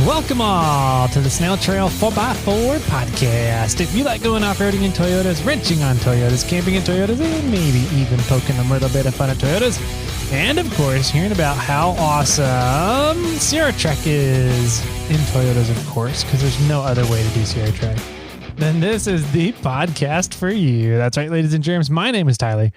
Welcome all to the Snail Trail 4x4 podcast. If you like going off-roading in Toyotas, wrenching on Toyotas, camping in Toyotas, and maybe even poking a little bit of fun at Toyotas, and of course, hearing about how awesome Sierra Trek is in Toyotas, of course, because there's no other way to do Sierra Trek, then this is the podcast for you. That's right, ladies and germs. My name is Tyler.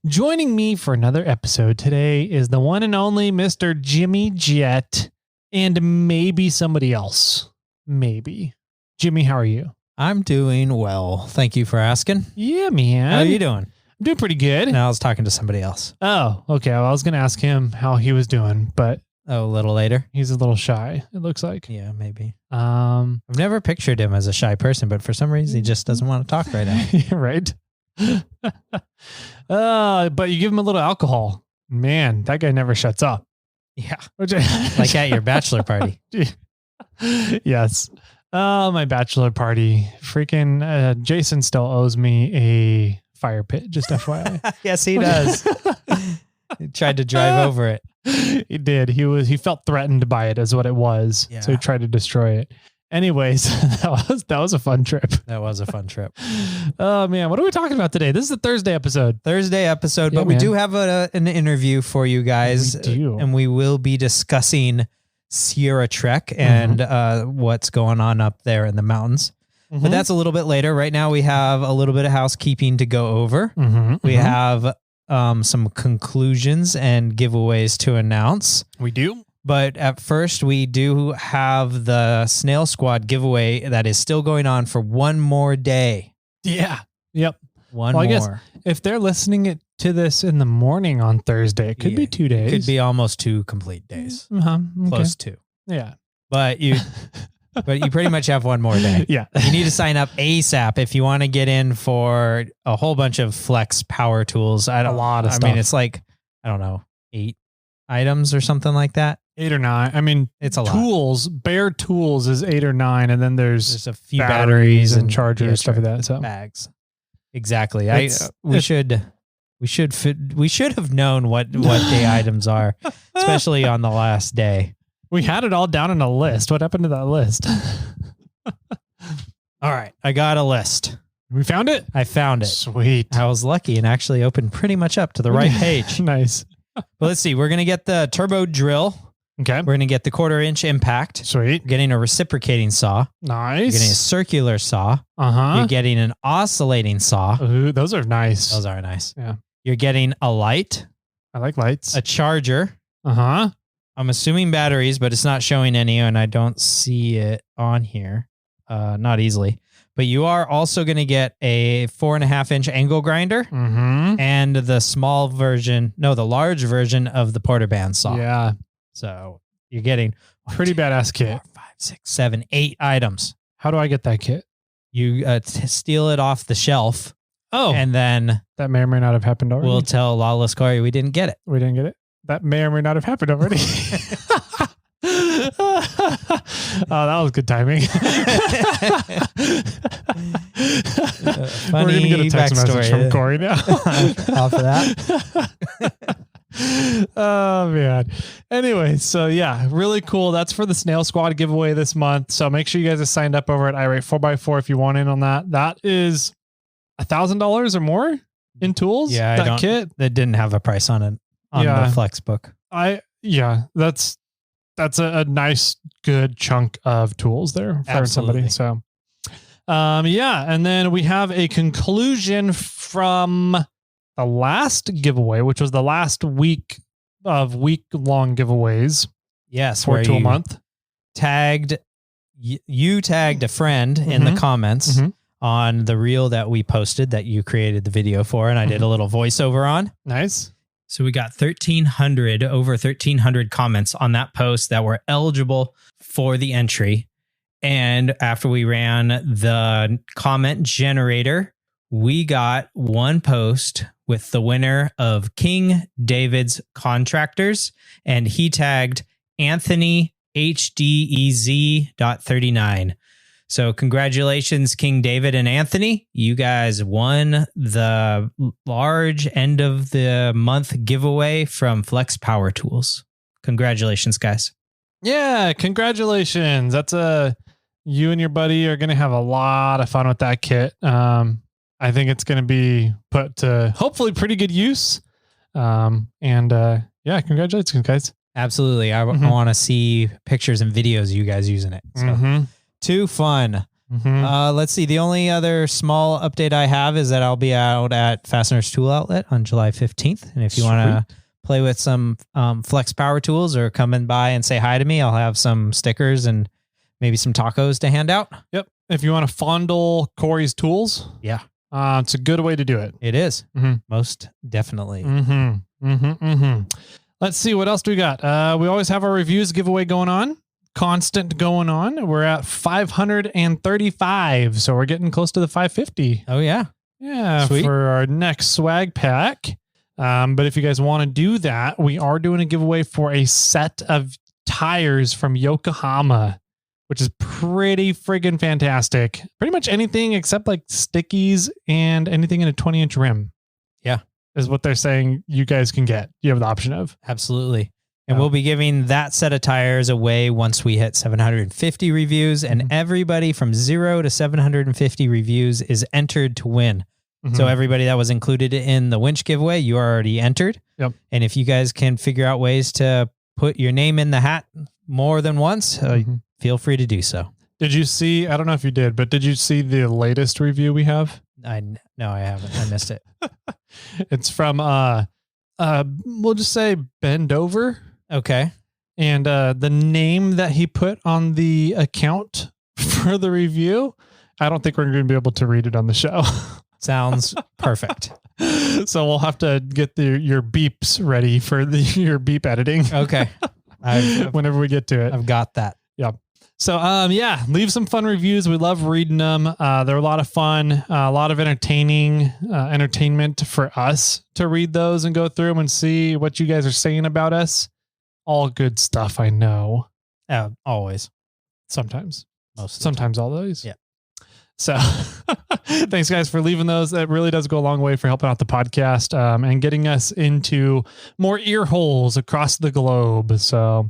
Joining me for another episode today is the one and only Mr. Jimmy Jet. And maybe somebody else. Maybe. Jimmy, how are you? I'm doing well. Thank you for asking. Yeah, man. How are you doing? I'm doing pretty good. No, I was talking to somebody else. Oh, okay. Well, I was going to ask him how he was doing, but... Oh, a little later? He's a little shy, it looks like. Yeah, maybe. I've never pictured him as a shy person, but for some reason, he just doesn't want to talk right now. Right? But you give him a little alcohol. Man, that guy never shuts up. Yeah. Like at your bachelor party. Yes. Oh, my bachelor party. Freaking Jason still owes me a fire pit, just FYI. Yes, he does. He tried to drive over it. He did. He felt threatened by it is what it was. Yeah. So he tried to destroy it. Anyways, that was a fun trip. That was a fun trip. Oh man, what are we talking about today? This is the Thursday episode. But we do have an interview for you guys. We do. And we will be discussing Sierra Trek and what's going on up there in the mountains. But that's a little bit later. Right now we have a little bit of housekeeping to go over. We have some conclusions and giveaways to announce. We do. But at first, we do have the Snail Squad giveaway that is still going on for one more day. Yeah. Yep. One more. I guess if they're listening to this in the morning on Thursday, it could be 2 days. It could be almost 2 complete days. Okay. Close to. Yeah. But you pretty much have one more day. Yeah. You need to sign up ASAP if you want to get in for a whole bunch of flex power tools. A lot of stuff. I mean, it's like, I don't know, 8 items or something like that. 8 or 9. I mean, it's a tools, lot. Bare tools is 8 or 9. And then there's a few batteries and chargers, stuff like that. So bags. Exactly. We should have known what the items are, especially on the last day. We had it all down in a list. What happened to that list? All right. I got a list. We found it? I found it. Sweet. I was lucky and actually opened pretty much up to the right page. Nice. But let's see. We're going to get the turbo drill. Okay. We're going to get the 1/4-inch impact. Sweet. We're getting a reciprocating saw. Nice. You're getting a circular saw. You're getting an oscillating saw. Ooh, those are nice. Those are nice. Yeah. You're getting a light. I like lights. A charger. I'm assuming batteries, but it's not showing any, and I don't see it on here. Not easily. But you are also going to get a 4.5-inch angle grinder and the large version of the Porter Band saw. Yeah. So you're getting pretty badass kit. 4, 5, 6, 7, 8 items. How do I get that kit? You steal it off the shelf. Oh. And then that may or may not have happened already. We'll tell Lawless Corey we didn't get it. We didn't get it. That may or may not have happened already. Oh, that was good timing. Funny We're going to get a text message from Corey now. Off of that. Oh, man. Anyway, so yeah, really cool. That's for the Snail Squad giveaway this month. So make sure you guys are signed up over at iRate 4x4 if you want in on that. That is $1,000 or more in tools. Yeah, that kit. That didn't have a price on it on the Flex book. That's a nice, good chunk of tools there for somebody. So, and then we have a conclusion from the last giveaway, which was the last week of week-long giveaways. Yes, for Tool Month. You tagged a friend in the comments on the reel that we posted that you created the video for, and I did a little voiceover on. Nice. So we got over 1,300 comments on that post that were eligible for the entry. And after we ran the comment generator, we got one post with the winner of King David's Contractors, and he tagged Anthony HDEZ.39. So congratulations, King David and Anthony. You guys won the large end of the month giveaway from Flex Power Tools. Congratulations, guys. Yeah, congratulations. That's you and your buddy are going to have a lot of fun with that kit. I think it's going to be put to hopefully pretty good use. Yeah, congratulations, guys. Absolutely. I want to see pictures and videos of you guys using it. So too fun. Let's see. The only other small update I have is that I'll be out at Fastener's Tool Outlet on July 15th. And if you want to play with some flex power tools or come in by and say hi to me, I'll have some stickers and maybe some tacos to hand out. Yep. If you want to fondle Corey's tools. Yeah. It's a good way to do it. It is. Most definitely. Let's see. What else do we got? We always have our reviews giveaway going on. Constant going on. We're at 535. So we're getting close to the 550. Oh, yeah. Yeah. Sweet. For our next swag pack. But if you guys want to do that, we are doing a giveaway for a set of tires from Yokohama, which is pretty friggin' fantastic. Pretty much anything except like stickies and anything in a 20-inch rim. Yeah. Is what they're saying you guys can get. You have the option of. Absolutely. And we'll be giving that set of tires away once we hit 750 reviews, and everybody from 0 to 750 reviews is entered to win. So everybody that was included in the winch giveaway, you are already entered. Yep. And if you guys can figure out ways to put your name in the hat more than once, feel free to do so. Did you see, I don't know if you did, but did you see the latest review we have? No, I haven't. I missed it. It's from, we'll just say Bend Over. Okay. And the name that he put on the account for the review, I don't think we're going to be able to read it on the show. Sounds perfect. So we'll have to get your beeps ready for your beep editing. Okay. Whenever we get to it. I've got that. Yep. So, leave some fun reviews. We love reading them. They're a lot of fun, a lot of entertainment for us to read those and go through them and see what you guys are saying about us. All good stuff, I know. Always. Sometimes. Sometimes always. Yeah. So thanks guys for leaving those. That really does go a long way for helping out the podcast and getting us into more ear holes across the globe. So,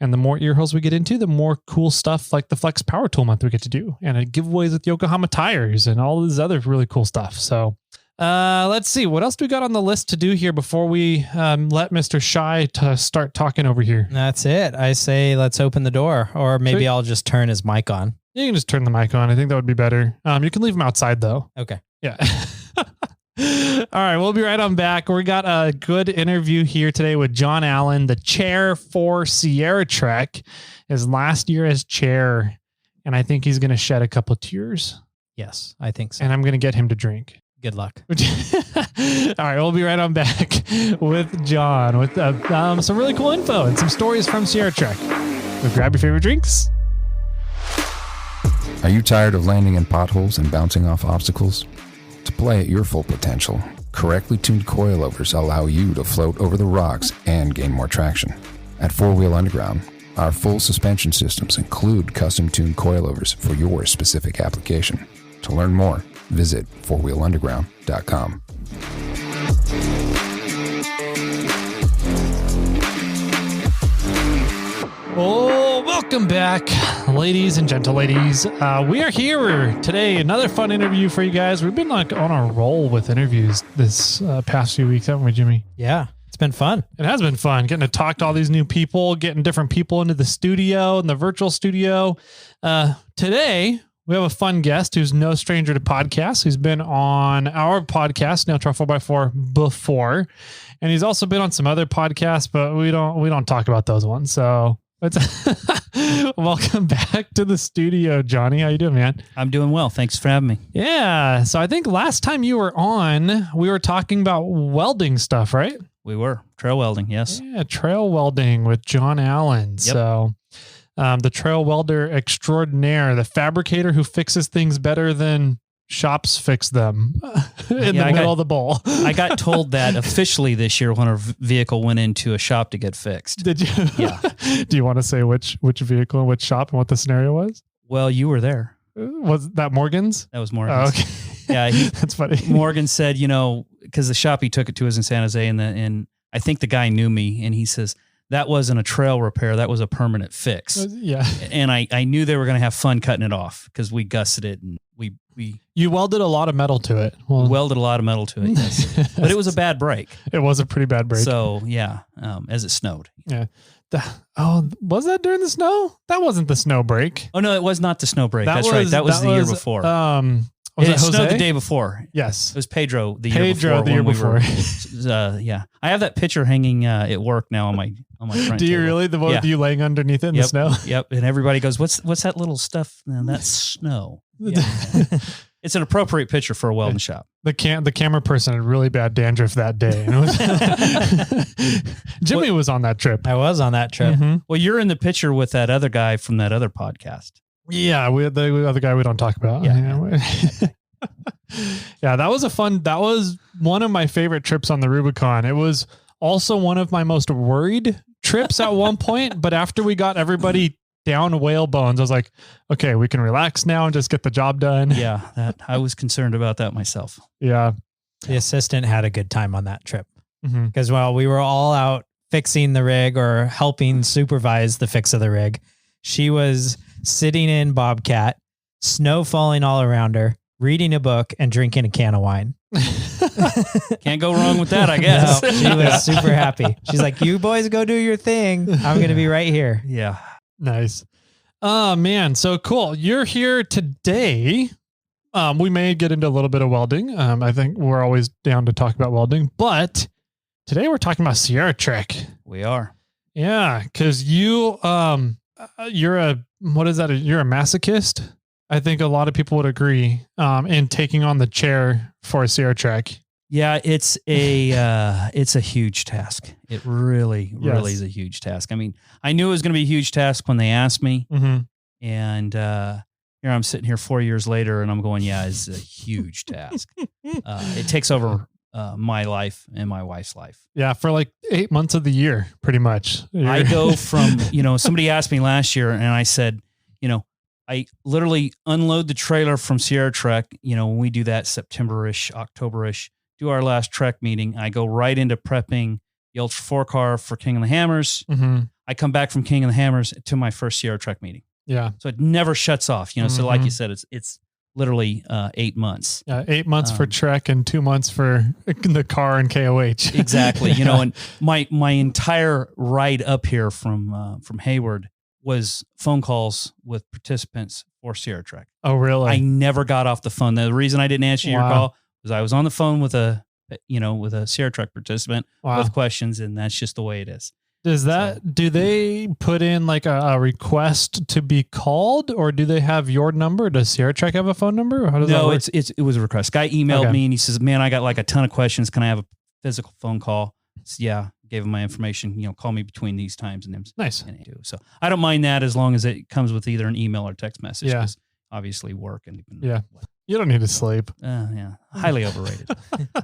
and the more ear holes we get into, the more cool stuff like the Flex Power Tool Month we get to do, and giveaways with Yokohama tires and all this other really cool stuff. So let's see. What else do we got on the list to do here before we let Mr. Shy to start talking over here? That's it. I say let's open the door, or maybe I'll just turn his mic on. You can just turn the mic on. I think that would be better. You can leave him outside though. Okay. Yeah. All right. We'll be right on back. We got a good interview here today with John Allen, the chair for Sierra Trek, his last year as chair. And I think he's going to shed a couple tears. Yes, I think so. And I'm going to get him to drink. Good luck. All right. We'll be right on back with John with some really cool info and some stories from Sierra Trek. So grab your favorite drinks. Are you tired of landing in potholes and bouncing off obstacles? To play at your full potential, correctly tuned coilovers allow you to float over the rocks and gain more traction. At 4-Wheel Underground, our full suspension systems include custom-tuned coilovers for your specific application. To learn more, visit 4wheelunderground.com. Oh, welcome back, ladies and gentle ladies. We are here today. Another fun interview for you guys. We've been like on a roll with interviews this past few weeks, haven't we, Jimmy? Yeah, it's been fun. It has been fun getting to talk to all these new people, getting different people into the studio and the virtual studio. Today, we have a fun guest who's no stranger to podcasts. He's been on our podcast, Snail 4x4, before, and he's also been on some other podcasts, but we don't talk about those ones. So. Welcome back to the studio, Johnny. How you doing, man? I'm doing well. Thanks for having me. Yeah. So I think last time you were on, we were talking about welding stuff, right? We were. Trail welding, yes. Yeah, trail welding with John Allen. Yep. So the trail welder extraordinaire, the fabricator who fixes things better than shops fix them in the middle of the bowl. I got told that officially this year when our vehicle went into a shop to get fixed. Did you? Yeah. Do you want to say which vehicle and which shop and what the scenario was? Well, you were there. Was that Morgan's? That was Morgan's. Oh, okay. Yeah. That's funny. Morgan said, because the shop he took it to was in San Jose, and I think the guy knew me, and he says, that wasn't a trail repair. That was a permanent fix. Yeah. And I knew they were going to have fun cutting it off because we gusseted it and we You welded a lot of metal to it. welded a lot of metal to it. Yes. But it was a bad break. It was a pretty bad break. So yeah, as it snowed. Yeah. Was that during the snow? That wasn't the snow break. Oh no, it was not the snow break. That's right. That was the year before. Was it snowed Jose? the day before. Yes. It was Pedro the year before. Yeah. I have that picture hanging at work now on my front Do you table. really? The one with you laying underneath it in the snow? Yep. And everybody goes, what's that little stuff? No, that's snow. Yeah. It's an appropriate picture for a welding shop. The camera person had really bad dandruff that day. And it was Jimmy was on that trip. I was on that trip. Mm-hmm. Well, you're in the picture with that other guy from that other podcast. Yeah, the other guy we don't talk about. Yeah. Yeah, that was one of my favorite trips on the Rubicon. It was also one of my most worried trips at one point, but after we got everybody down whale bones, I was like, okay, we can relax now and just get the job done. Yeah, I was concerned about that myself. Yeah. The assistant had a good time on that trip Mm-hmm. because while we were all out fixing the rig or helping supervise the fix of the rig, she was sitting in Bobcat, snow falling all around her, reading a book and drinking a can of wine. Can't go wrong with that, I guess. No, she was super happy. She's like, you boys go do your thing. I'm going to be right here. Yeah. Nice. Oh man, so cool. You're here today. We may get into a little bit of welding. I think we're always down to talk about welding, but today we're talking about Sierra Trek. We are. Yeah, because you're a masochist. I think a lot of people would agree in taking on the chair for a Sierra Trek. Yeah, it's a huge task. It really is a huge task. I mean, I knew it was going to be a huge task when they asked me, Mm-hmm. and here I'm sitting here 4 years later, and I'm going, yeah, it's a huge task. It takes over my life and my wife's life. Yeah, for like 8 months of the year, pretty much. I go from, somebody asked me last year, and I said, I literally unload the trailer from Sierra Trek. When we do that September-ish, October-ish, do our last Trek meeting. I go right into prepping the Ultra 4 car for King of the Hammers. Mm-hmm. I come back from King of the Hammers to my first Sierra Trek meeting. Yeah. So it never shuts off. So like you said, it's literally 8 months. Yeah, 8 months for Trek and 2 months for the car and KOH. Exactly. And my entire ride up here from Hayward was phone calls with participants for Sierra Trek. Oh, really? I never got off the phone. The reason I didn't answer your call was I was on the phone with a Sierra Trek participant with questions, and that's just the way it is. Do they put in like a request to be called, or do they have your number? Does Sierra Trek have a phone number? Or how does that work? It was a request. Guy emailed me and he says, man, I got like a ton of questions. Can I have a physical phone call? Yeah. Gave him my information, call me between these times and them. Nice. And I do. So I don't mind that as long as it comes with either an email or text message. Yeah. Obviously work and You don't need to sleep. Yeah. Highly overrated.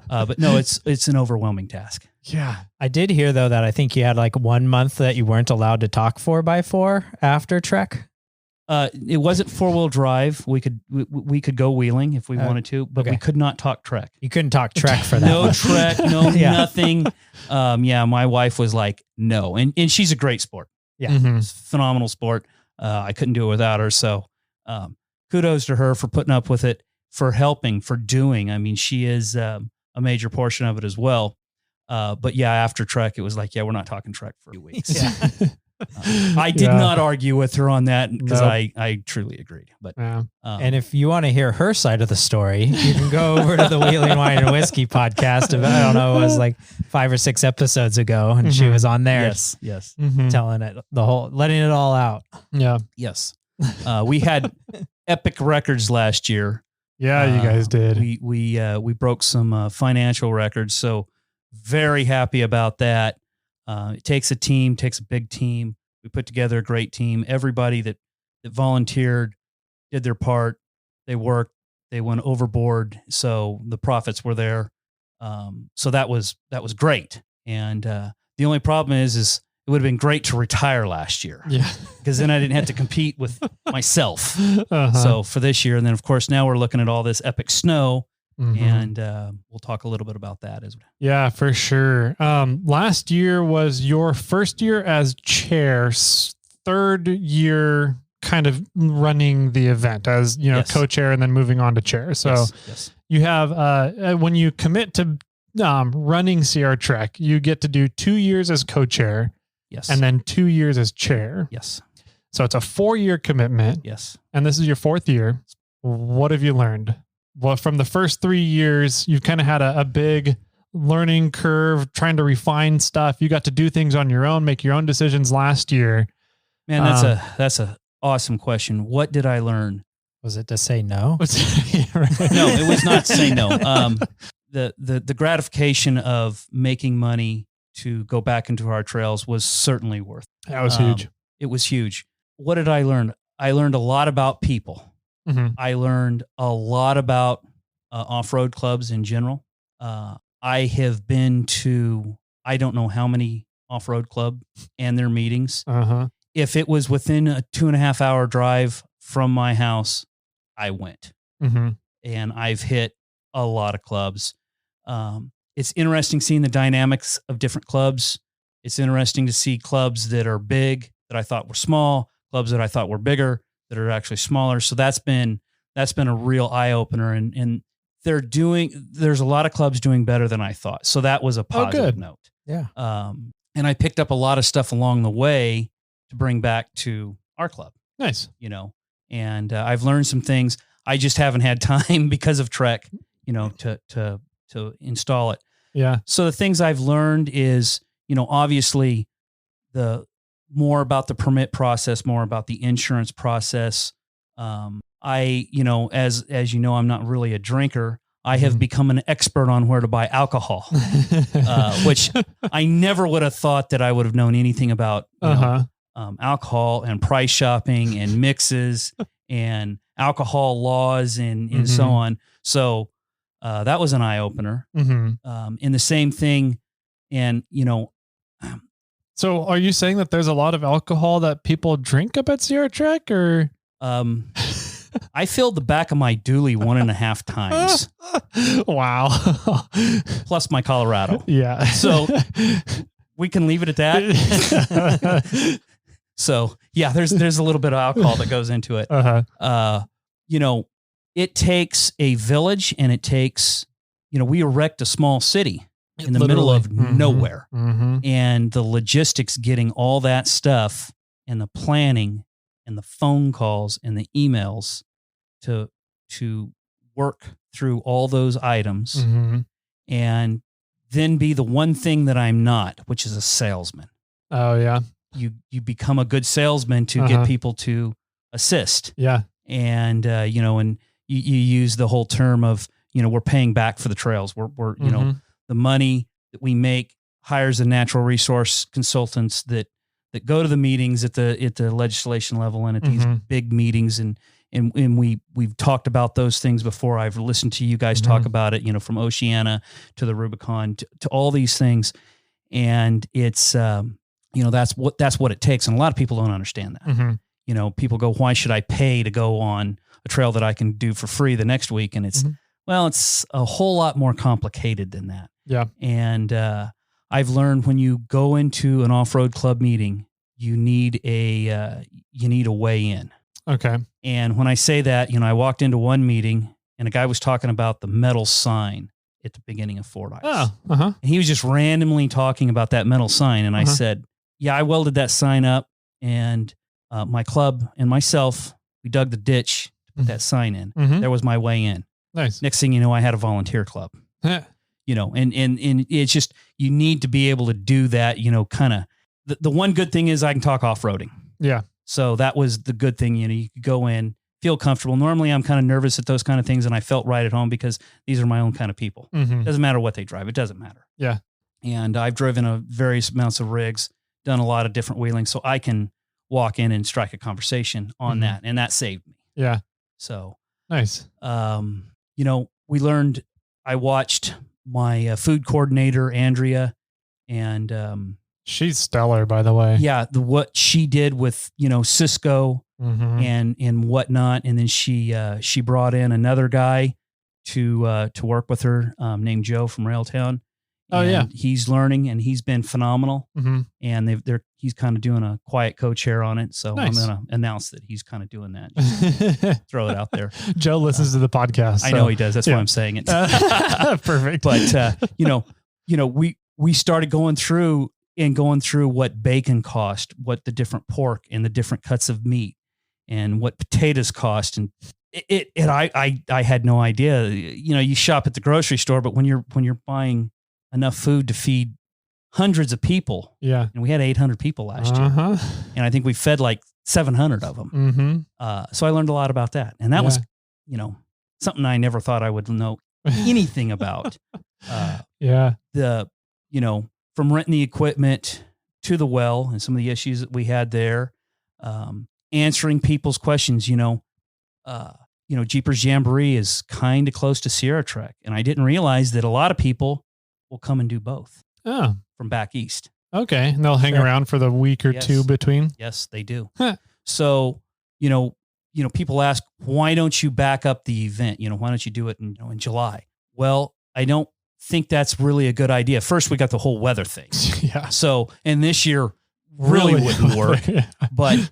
But no, it's an overwhelming task. Yeah. I did hear though that I think you had like 1 month that you weren't allowed to talk 4x4 after Trek. It wasn't 4-wheel drive. We could go wheeling if we wanted to, but we could not talk Trek. You couldn't talk Trek for that. No Trek, no nothing. My wife was like, no, and she's a great sport. Yeah, Mm-hmm. It's a phenomenal sport. I couldn't do it without her. So, kudos to her for putting up with it, for helping, for doing. I mean, she is a major portion of it as well. But yeah, after Trek, it was like, we're not talking Trek for a few weeks. Yeah. I did not argue with her on that because I truly agreed. But and if you want to hear her side of the story, you can go over to the Wheeling Wine and Whiskey podcast. It was like 5 or 6 episodes ago, and she was on there. Yes, telling it letting it all out. Yeah. Yes. We had epic records last year. Yeah, you guys did. We broke some financial records, so very happy about that. It takes a team, takes a big team. We put together a great team. Everybody that volunteered did their part. They worked. They went overboard, so the profits were there. So that was great. And the only problem is it would have been great to retire last year. Yeah, because then I didn't have to compete with myself. Uh-huh. So for this year, and then of course now we're looking at all this epic snow. And we'll talk a little bit about that as well. Yeah, for sure. Last year was your first year as chair, third year kind of running the event as, Yes. co-chair and then moving on to chair. So Yes. you have, when you commit to running Sierra Trek, you get to do 2 years as co-chair Yes. and then 2 years as chair. Yes. So it's a 4-year commitment. Yes. And this is your 4th year. What have you learned? Well, from the first 3 years, you've kind of had a big learning curve, trying to refine stuff. You got to do things on your own, make your own decisions last year. Man, that's a awesome question. What did I learn? Was it to say no? Yeah, right. No, it was not to say no. The gratification of making money to go back into our trails was certainly worth it. That was huge. It was huge. What did I learn? I learned a lot about people. Mm-hmm. I learned a lot about off-road clubs in general. I have been to, I don't know how many off-road club and their meetings. Uh-huh. If it was within a 2.5 hour drive from my house, I went. Mm-hmm. And I've hit a lot of clubs. It's interesting seeing the dynamics of different clubs. It's interesting to see clubs that are big that I thought were small, clubs that I thought were bigger that are actually smaller. So that's been a real eye opener, and there's a lot of clubs doing better than I thought. So that was a positive note. Yeah. And I picked up a lot of stuff along the way to bring back to our club. Nice. And I've learned some things. I just haven't had time because of Trek, to install it. Yeah. So the things I've learned is, obviously the more about the permit process, more about the insurance process. As you know, I'm not really a drinker. I have become an expert on where to buy alcohol, which I never would have thought that I would have known anything about, alcohol and price shopping and mixes and alcohol laws and so on. So that was an eye opener. Mm-hmm. In the same thing. And, So are you saying that there's a lot of alcohol that people drink up at Sierra Trek, or? I filled the back of my dually 1.5 times. Wow. Plus my Colorado. Yeah. So we can leave it at that. So yeah, there's a little bit of alcohol that goes into it. It takes a village, and it takes, we erect a small city in the middle of nowhere. Mm-hmm. And the logistics, getting all that stuff and the planning and the phone calls and the emails to work through all those items, and then be the one thing that I'm not, which is a salesman. Oh yeah. You become a good salesman to get people to assist. Yeah. And, and you use the whole term of, we're paying back for the trails. We're the money that we make hires the natural resource consultants that go to the meetings at the legislation level and at these big meetings. And we've talked about those things before. I've listened to you guys talk about it, from Oceana to the Rubicon to all these things. And it's, that's what it takes. And a lot of people don't understand that. People go, why should I pay to go on a trail that I can do for free the next week? And it's, well, it's a whole lot more complicated than that. Yeah. And I've learned when you go into an off-road club meeting, you need a weigh in. Okay. And when I say that, I walked into one meeting and a guy was talking about the metal sign at the beginning of Fordyce. Oh, And he was just randomly talking about that metal sign. And I said, yeah, I welded that sign up, and my club and myself, we dug the ditch to put that sign in. There was my way in. Nice. Next thing you know, I had a volunteer club. And it's just, you need to be able to do that, kind of. The one good thing is I can talk off-roading. Yeah. So that was the good thing. You could go in, feel comfortable. Normally I'm kind of nervous at those kind of things, and I felt right at home because these are my own kind of people. Doesn't matter what they drive. It doesn't matter. Yeah. And I've driven a various amounts of rigs, done a lot of different wheeling, so I can walk in and strike a conversation on that. And that saved me. Yeah. So nice. We learned, I watched my food coordinator, Andrea, and she's stellar, by the way. Yeah, what she did with Cisco and whatnot, and then she brought in another guy to work with her, named Joe from Railtown. Oh, yeah. He's learning, and he's been phenomenal. Mm-hmm. And he's kind of doing a quiet Cochair on it. So Nice. I'm going to announce that he's kind of doing that. Just throw it out there. Joe listens to the podcast. I know he does. That's why I'm saying it. Perfect. But we started going through what bacon cost, what the different pork and the different cuts of meat, and what potatoes cost, and I had no idea. You shop at the grocery store, but when you're buying enough food to feed hundreds of people, yeah, and we had 800 people last year, and I think we fed like 700 of them. Mm-hmm. So I learned a lot about that, and that was something I never thought I would know anything about. From renting the equipment to the well and some of the issues that we had there, answering people's questions. Jeepers Jamboree is kind of close to Sierra Trek, and I didn't realize that a lot of people will come and do both. Oh, from back east. Okay, and they'll hang around for the week or two between. Yes, they do. So, people ask, why don't you back up the event? Why don't you do it in July? Well, I don't think that's really a good idea. First, we got the whole weather thing. Yeah. So, and this year really wouldn't work. But,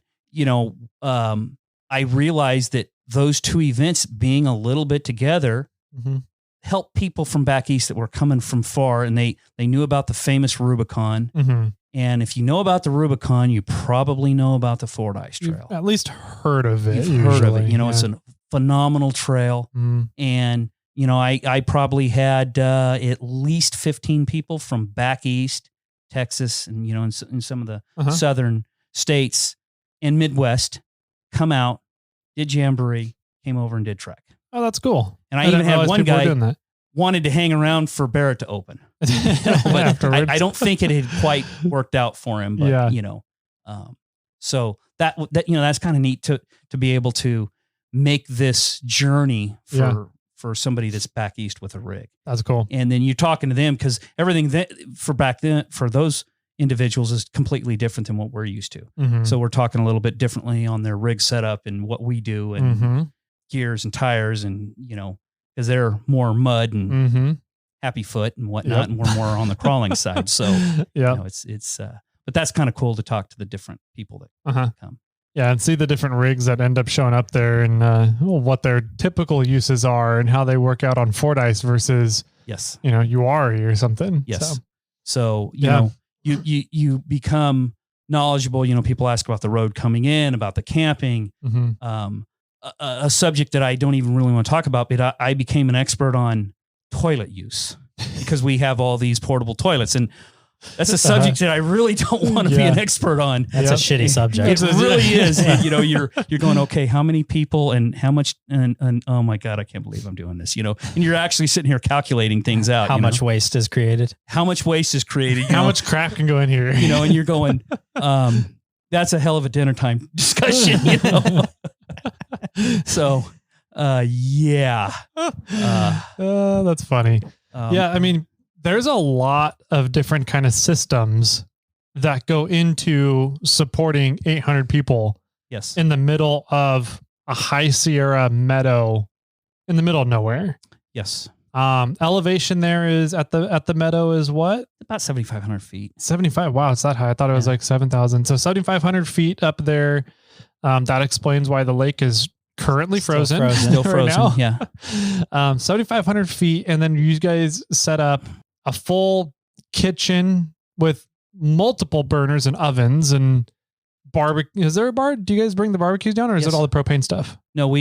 I realized that those two events being a little bit together helped people from back east that were coming from far, and they knew about the famous Rubicon. Mm-hmm. And if you know about the Rubicon, you probably know about the Fordyce Trail. You've at least heard of it. You've heard of it. It's a phenomenal trail. And, I probably had at least 15 people from back east, Texas, and, in some of the southern states and Midwest come out, did Jamboree, came over and did Trek. Oh, that's cool. And I even had one guy wanted to hang around for Barrett to open. But I don't think it had quite worked out for him. But, so that's kind of neat to be able to make this journey for somebody that's back east with a rig. That's cool. And then you're talking to them, because everything for back then, for those individuals, is completely different than what we're used to. Mm-hmm. So we're talking a little bit differently on their rig setup and what we do, and gears and tires, and because they're more mud and happy foot and whatnot, and we're more on the crawling side. So it's but that's kind of cool to talk to the different people that come. Yeah, and see the different rigs that end up showing up there, and what their typical uses are, and how they work out on Fordyce versus URI or something. Yes. So you become knowledgeable. People ask about the road coming in, about the camping. A subject that I don't even really want to talk about, but I became an expert on toilet use because we have all these portable toilets, and that's a subject that I really don't want to be an expert on. That's a shitty subject. It really is. And, you're going, okay, how many people and how much, and oh my God, I can't believe I'm doing this, and you're actually sitting here calculating things out. How much waste is created? How much waste is created? How much crap can go in here? And you're going, that's a hell of a dinner time discussion, So, that's funny. I mean, there's a lot of different kind of systems that go into supporting 800 people. Yes. In the middle of a high Sierra meadow, in the middle of nowhere. Yes. Elevation there is at the meadow is what? About 7,500 feet. 75. Wow, it's that high. I thought it was like 7,000. So 7,500 feet up there. That explains why the lake is currently frozen. Still frozen. Right Yeah. 7,500 feet. And then you guys set up a full kitchen with multiple burners and ovens and barbecue. Is there a bar? Do you guys bring the barbecues down, or is it all the propane stuff? No,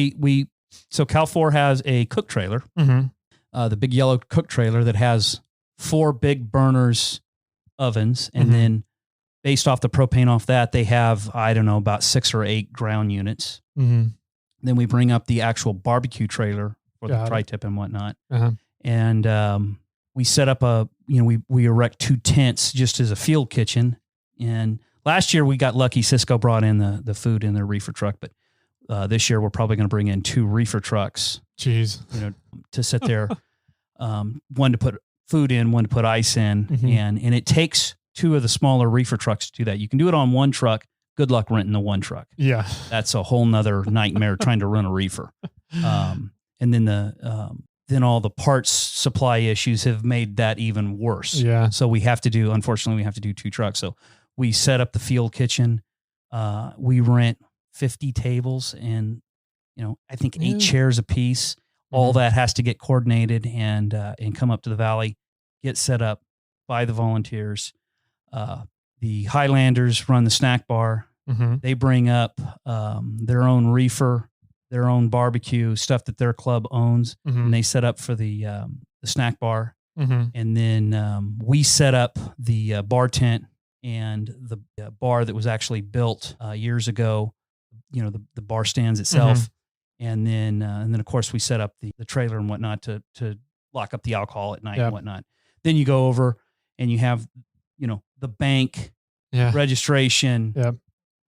so Cal 4 has a cook trailer, the big yellow cook trailer that has 4 big burners, ovens. And then based off the propane off that, they have, I don't know, about 6 or 8 ground units. Then we bring up the actual barbecue trailer for the tri-tip and whatnot. And, we set up we erect 2 tents just as a field kitchen. And last year we got lucky. Cisco brought in the food in their reefer truck, but this year we're probably going to bring in 2 reefer trucks. Jeez. To sit there, one to put food in, one to put ice in. And it takes 2 of the smaller reefer trucks to do that. You can do it on one truck. Good luck renting the one truck. Yeah. That's a whole nother nightmare trying to run a reefer. And then then all the parts supply issues have made that even worse. Yeah. So unfortunately, we have to do 2 trucks. So we set up the field kitchen. We rent 50 tables and, I think 8 chairs a piece. All that has to get coordinated and come up to the valley, get set up by the volunteers. The Highlanders run the snack bar. They bring up their own reefer, their own barbecue, stuff that their club owns, and they set up for the snack bar. And then we set up the bar tent and the bar that was actually built years ago, the bar stands itself. And then of course we set up the trailer and whatnot to lock up the alcohol at night and whatnot. Then you go over and you have, the bank registration,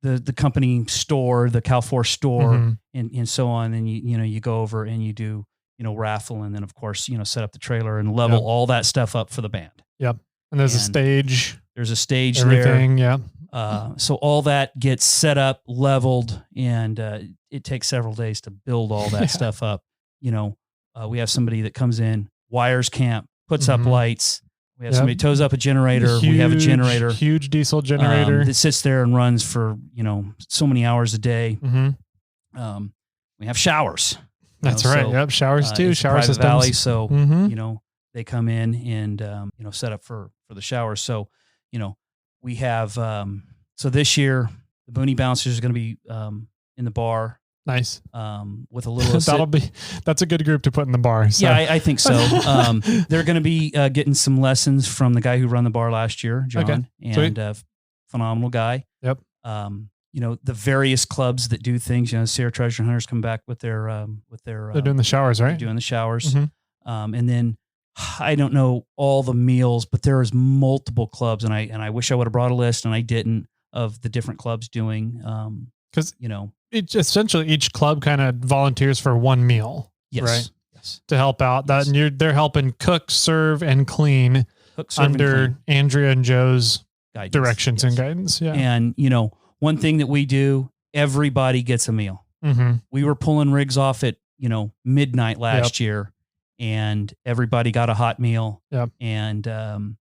the company store, the Cal4 store, and so on. And you go over and you do, raffle, and then of course, set up the trailer and level all that stuff up for the band. Yep. And there's a stage. There's a stage everything, there. So all that gets set up, leveled, and it takes several days to build all that stuff up. We have somebody that comes in, wires camp, puts up lights. We have somebody tows up a generator. We have a generator, huge diesel generator that sits there and runs for, so many hours a day. We have showers. That's right. So, showers too. Shower systems. Valley, so they come in and set up for the showers. So we have so this year the Booney Bouncers are going to be in the bar. Nice. With a little that's a good group to put in the bar. So. Yeah, I think so. They're going to be getting some lessons from the guy who ran the bar last year, John, and phenomenal guy. Yep. The various clubs that do things. Sierra Treasure Hunters come back with their they're doing the showers, right? Doing the showers, and then I don't know all the meals, but there is multiple clubs, and I wish I would have brought a list, and I didn't, of the different clubs doing. Because it's essentially each club kind of volunteers for one meal, right? Yes, to help out. That and they're helping cook, serve, and clean under Andrea and Joe's guidance. Directions and guidance. Yeah, and one thing that we do, everybody gets a meal. We were pulling rigs off at midnight last year, and everybody got a hot meal. Yep. And the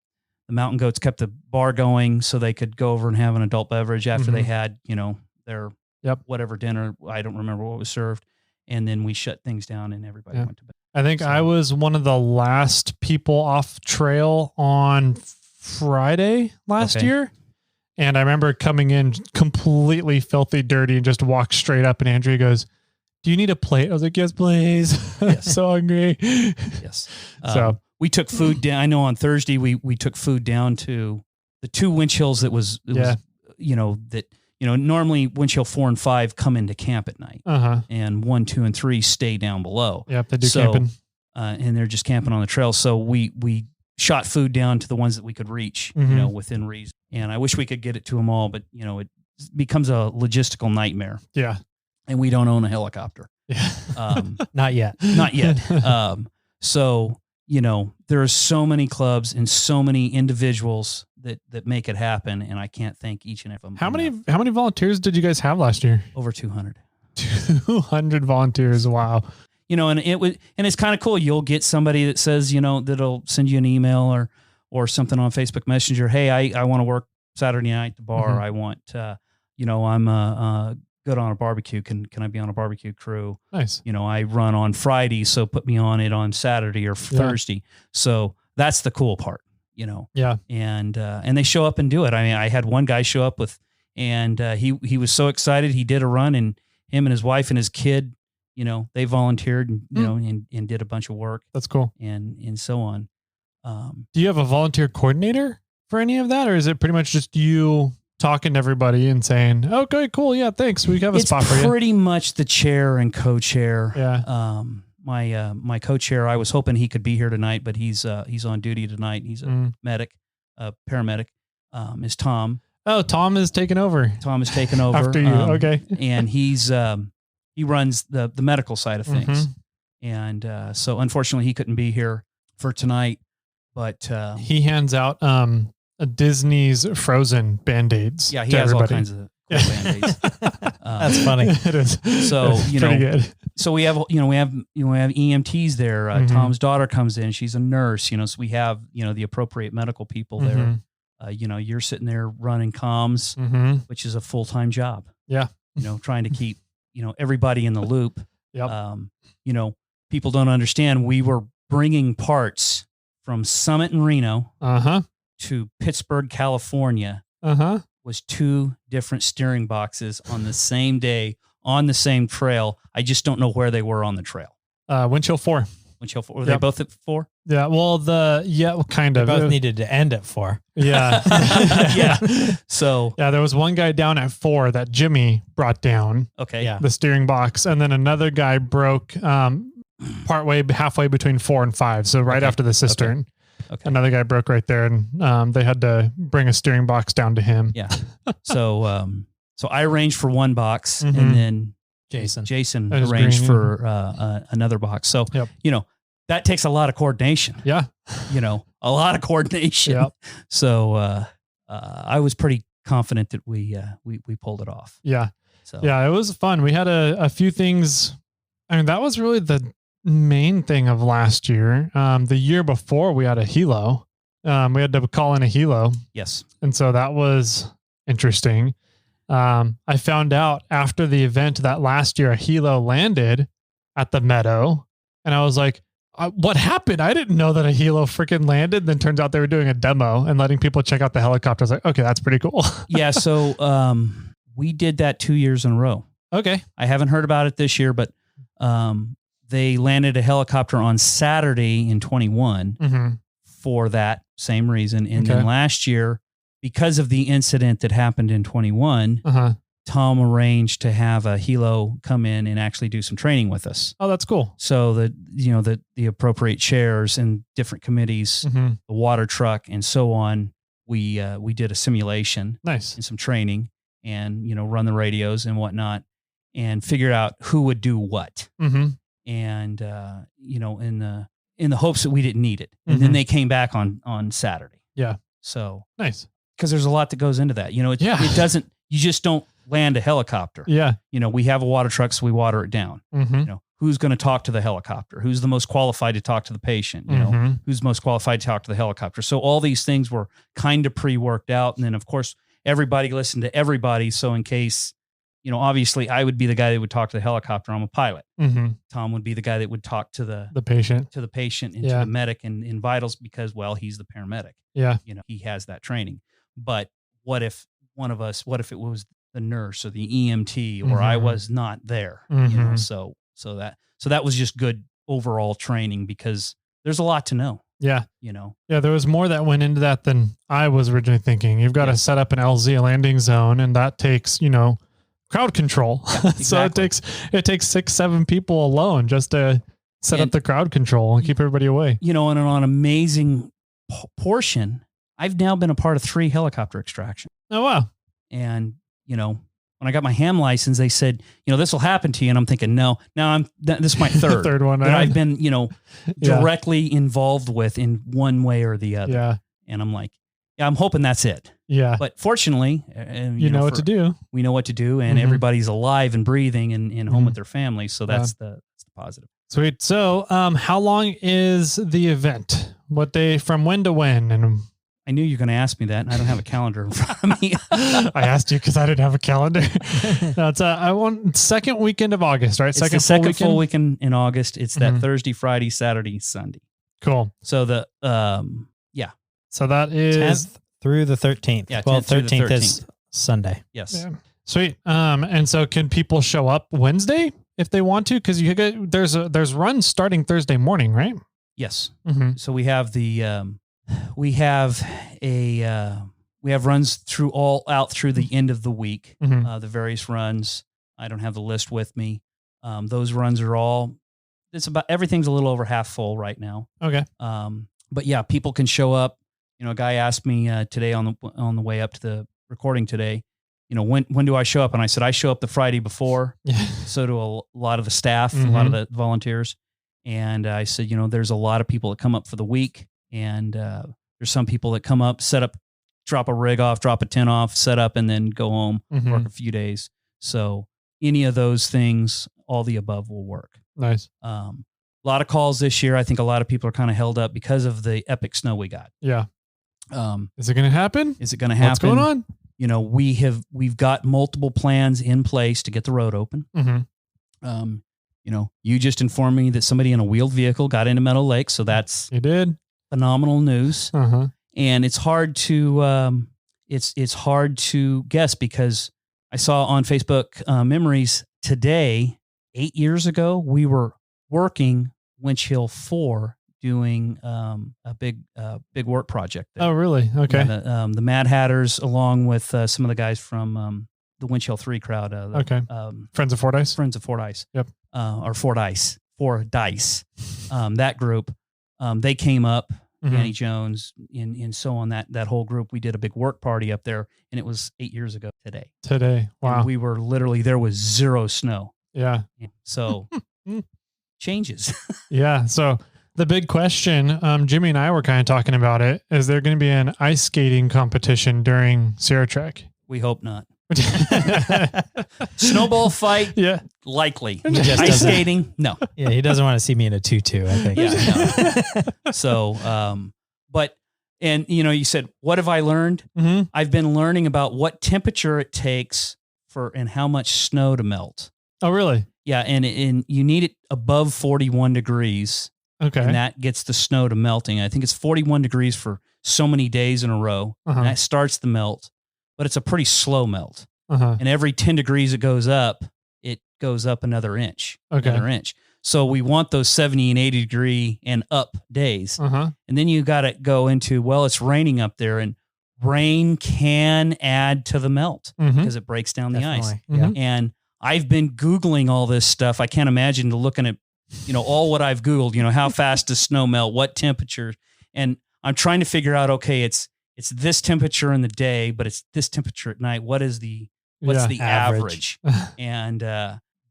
Mountain Goats kept the bar going so they could go over and have an adult beverage after they had their whatever dinner. I don't remember what was served. And then we shut things down and everybody went to bed. I think I was one of the last people off trail on Friday last year. And I remember coming in completely filthy dirty and just walked straight up, and Andrea goes, "Do you need a plate?" I was like, "Yes, please." Yes. So hungry. Yes. So we took food down. I know on Thursday we took food down to the 2 winch hills that was normally winch hill 4 and 5 come into camp at night, and 1, 2, and 3 stay down below. Yep, they do camping, and they're just camping on the trail. So we shot food down to the ones that we could reach, within reason. And I wish we could get it to them all, but it becomes a logistical nightmare. Yeah, and we don't own a helicopter. Yeah, not yet. Not yet. So there are so many clubs and so many individuals that make it happen, and I can't thank each and every one. How many volunteers did you guys have last year? Over 200. 200 volunteers. Wow. And it's kind of cool. You'll get somebody that says, that'll send you an email or something on Facebook Messenger. Hey, I want to work Saturday night at the bar. I want, I'm good on a barbecue. Can I be on a barbecue crew? Nice. I run on Friday, so put me on it on Saturday or Thursday. So that's the cool part, Yeah. And they show up and do it. I mean, I had one guy show up and he was so excited. He did a run, and him and his wife and his kid, they volunteered and, and did a bunch of work. That's cool. And so on. Do you have a volunteer coordinator for any of that, or is it pretty much just you talking to everybody and saying, "Okay, cool, yeah, thanks, we have a spot for you"? It's pretty much the chair and co-chair. Yeah. My co-chair, I was hoping he could be here tonight, but he's on duty tonight. He's a paramedic. Is Tom. Oh, Tom is taking over. Tom is taking over after you. Okay. And he runs the medical side of things. And so unfortunately he couldn't be here for tonight, but he hands out a Disney's Frozen Band-Aids. Yeah, he has all kinds of cool Band-Aids. That's funny. It is. So, It's pretty good. So we have EMTs there. Mhm. Tom's daughter comes in. She's a nurse, so we have, the appropriate medical people there. Mhm. You're sitting there running comms, Mhm. which is a full-time job. Yeah. Trying to keep, everybody in the loop. Yep. People don't understand. We were bringing parts from Summit and Reno Uh-huh. to Pittsburgh, California, Uh-huh. was 2 different steering boxes on the same day on the same trail. I just don't know where they were on the trail. Windchill 4. Were they Yep. both at 4? Yeah. Well, kind They of. both needed to end at 4. Yeah. Yeah. So, Yeah, there was one guy down at 4 that Jimmy brought down okay. Yeah. the steering box, and then another guy broke halfway between 4 and 5. So right Okay. after the cistern, Okay. another guy broke right there, and they had to bring a steering box down to him. Yeah. So, so I arranged for one box, Mhm. and then Jason. Jason That is arranged green. for another box. So, Yep. that takes a lot of coordination. Yeah. A lot of coordination. Yep. So, I was pretty confident that we pulled it off. Yeah. So, Yeah, it was fun. We had a few things. I mean, that was really the main thing of last year. The year before, we had a helo. We had to call in a helo. yes. And so that was interesting. I found out after the event that last year a helo landed at the meadow. And I was like, what happened? I didn't know that a helo freaking landed. Then turns out they were doing a demo and letting people check out the helicopter. I was like, okay, that's pretty cool. Yeah. So, we did that 2 years in a row. Okay. I haven't heard about it this year, but they landed a helicopter on Saturday in 21 Mm-hmm. for that same reason. And Okay. then last year, because of the incident that happened in 21, Uh-huh. Tom arranged to have a helo come in and actually do some training with us. Oh, that's cool. So that, the appropriate chairs and different committees, Mm-hmm. the water truck and so on, we did a simulation Nice. and some training and, run the radios and whatnot and figure out who would do what. Mm-hmm. And, in the hopes that we didn't need it. And then Mhm. they came back on Saturday. Yeah. So, Nice. because there's a lot that goes into that, it Yeah. doesn't, you just don't land a helicopter. Yeah. We have a water truck, so we water it down. Mm-hmm. Who's going to talk to the helicopter? Who's the most qualified to talk to the patient? Mhm. Who's most qualified to talk to the helicopter? So all these things were kind of pre-worked out. And then of course, everybody listened to everybody. So in case, obviously I would be the guy that would talk to the helicopter. I'm a pilot. Mm-hmm. Tom would be the guy that would talk to the patient. patient and Yeah. to the medic and in vitals because, well, he's the paramedic. Yeah. He has that training. But what if it was the nurse or the EMT or I Mhm. was not there? Mhm. So that was just good overall training because there's a lot to know. Yeah. Yeah. There was more that went into that than I was originally thinking. You've got to set up an LZ, a landing zone, and that takes, crowd control. So exactly. it takes 6-7 people alone just to set up And- the crowd control and keep everybody away. And on an amazing portion, I've now been a part of 3 helicopter extraction. Oh, wow. And, when I got my ham license, they said, this will happen to you. And I'm thinking, no, now this is my third, Third one. that I've been, Yeah. directly involved with in one way or the other. Yeah. And I'm like, yeah, I'm hoping that's it. Yeah. But fortunately, You know what to do. We know what to do, and Mhm. everybody's alive and breathing and home Mhm. with their families. So that's the positive. Sweet. So, how long is the event? What day, from when to when? And I knew you were going to ask me that, and I don't have a calendar in front of me. I asked you because I didn't have a calendar. No, it's I want second weekend of August, right? It's the second full weekend in August. It's that Mhm. Thursday, Friday, Saturday, Sunday. Cool. So So that is 10th through the 13th. Yeah, Well, 10th through the 13th is Sunday. yes. yeah. Sweet. And so can people show up Wednesday if they want to? Because there's runs starting Thursday morning, right? Yes. Mm-hmm. So we have we have runs through the end of the week. Mhm. The various runs. I don't have the list with me. Those runs are everything's a little over half full right now. Okay. But yeah, people can show up. A guy asked me today on the way up to the recording today, when do I show up? And I said, I show up the Friday before. Yeah. So do a lot of the staff, a lot of the volunteers. And I said, there's a lot of people that come up for the week. And there's some people that come up, set up drop a rig off, drop a tent off, set up, and then go home, work a few days. So any of those things, all the above will work. Nice. A lot of calls this year. I think a lot of people are kind of held up because of the epic snow we got. Yeah. Is it going to happen? Is it going to happen? What's going on? You know, we've got multiple plans in place to get the road open. You know, you just informed me that somebody in a wheeled vehicle got into Meadow Lake, so that's You did. phenomenal news. And it's hard to it's hard to guess because I saw on Facebook memories today, 8 years ago, we were working Winch Hill 4 doing a big work project there. Oh, really? Okay. The Mad Hatters, along with some of the guys from the Winch Hill 3 crowd. Okay. Friends of Fordyce? Friends of Fordyce. Yep. Or Fordyce. That group, they came up, Danny Jones, and so on, that whole group. We did a big work party up there, and it was 8 years ago today. Wow. And we were literally, there was zero snow. Yeah. So changes. Yeah. So the big question, Jimmy and I were kind of talking about it. Is there going to be an ice skating competition during Sierra Trek? We hope not. Snowball fight? Yeah. Likely. just Ice skating? No. Yeah, he doesn't want to see me in a tutu, I think. Yeah. No. So, but, and you know, you said, what have I learned? I've been learning about what temperature it takes and how much snow to melt. Oh, really? Yeah. And you need it above 41 degrees. Okay. And that gets the snow to melting. I think it's 41 degrees for so many days in a row. And that starts the melt, but it's a pretty slow melt. And every 10 degrees it goes up another inch. So we want those 70 and 80 degree and up days. And then you got to go into, well, it's raining up there, and rain can add to the melt because it breaks down the ice. And I've been Googling all this stuff. I can't imagine looking at, you know, all what I've Googled, you know, how fast does snow melt, what temperature, and I'm trying to figure out, okay, it's this temperature in the day, but it's this temperature at night. What's the average? And,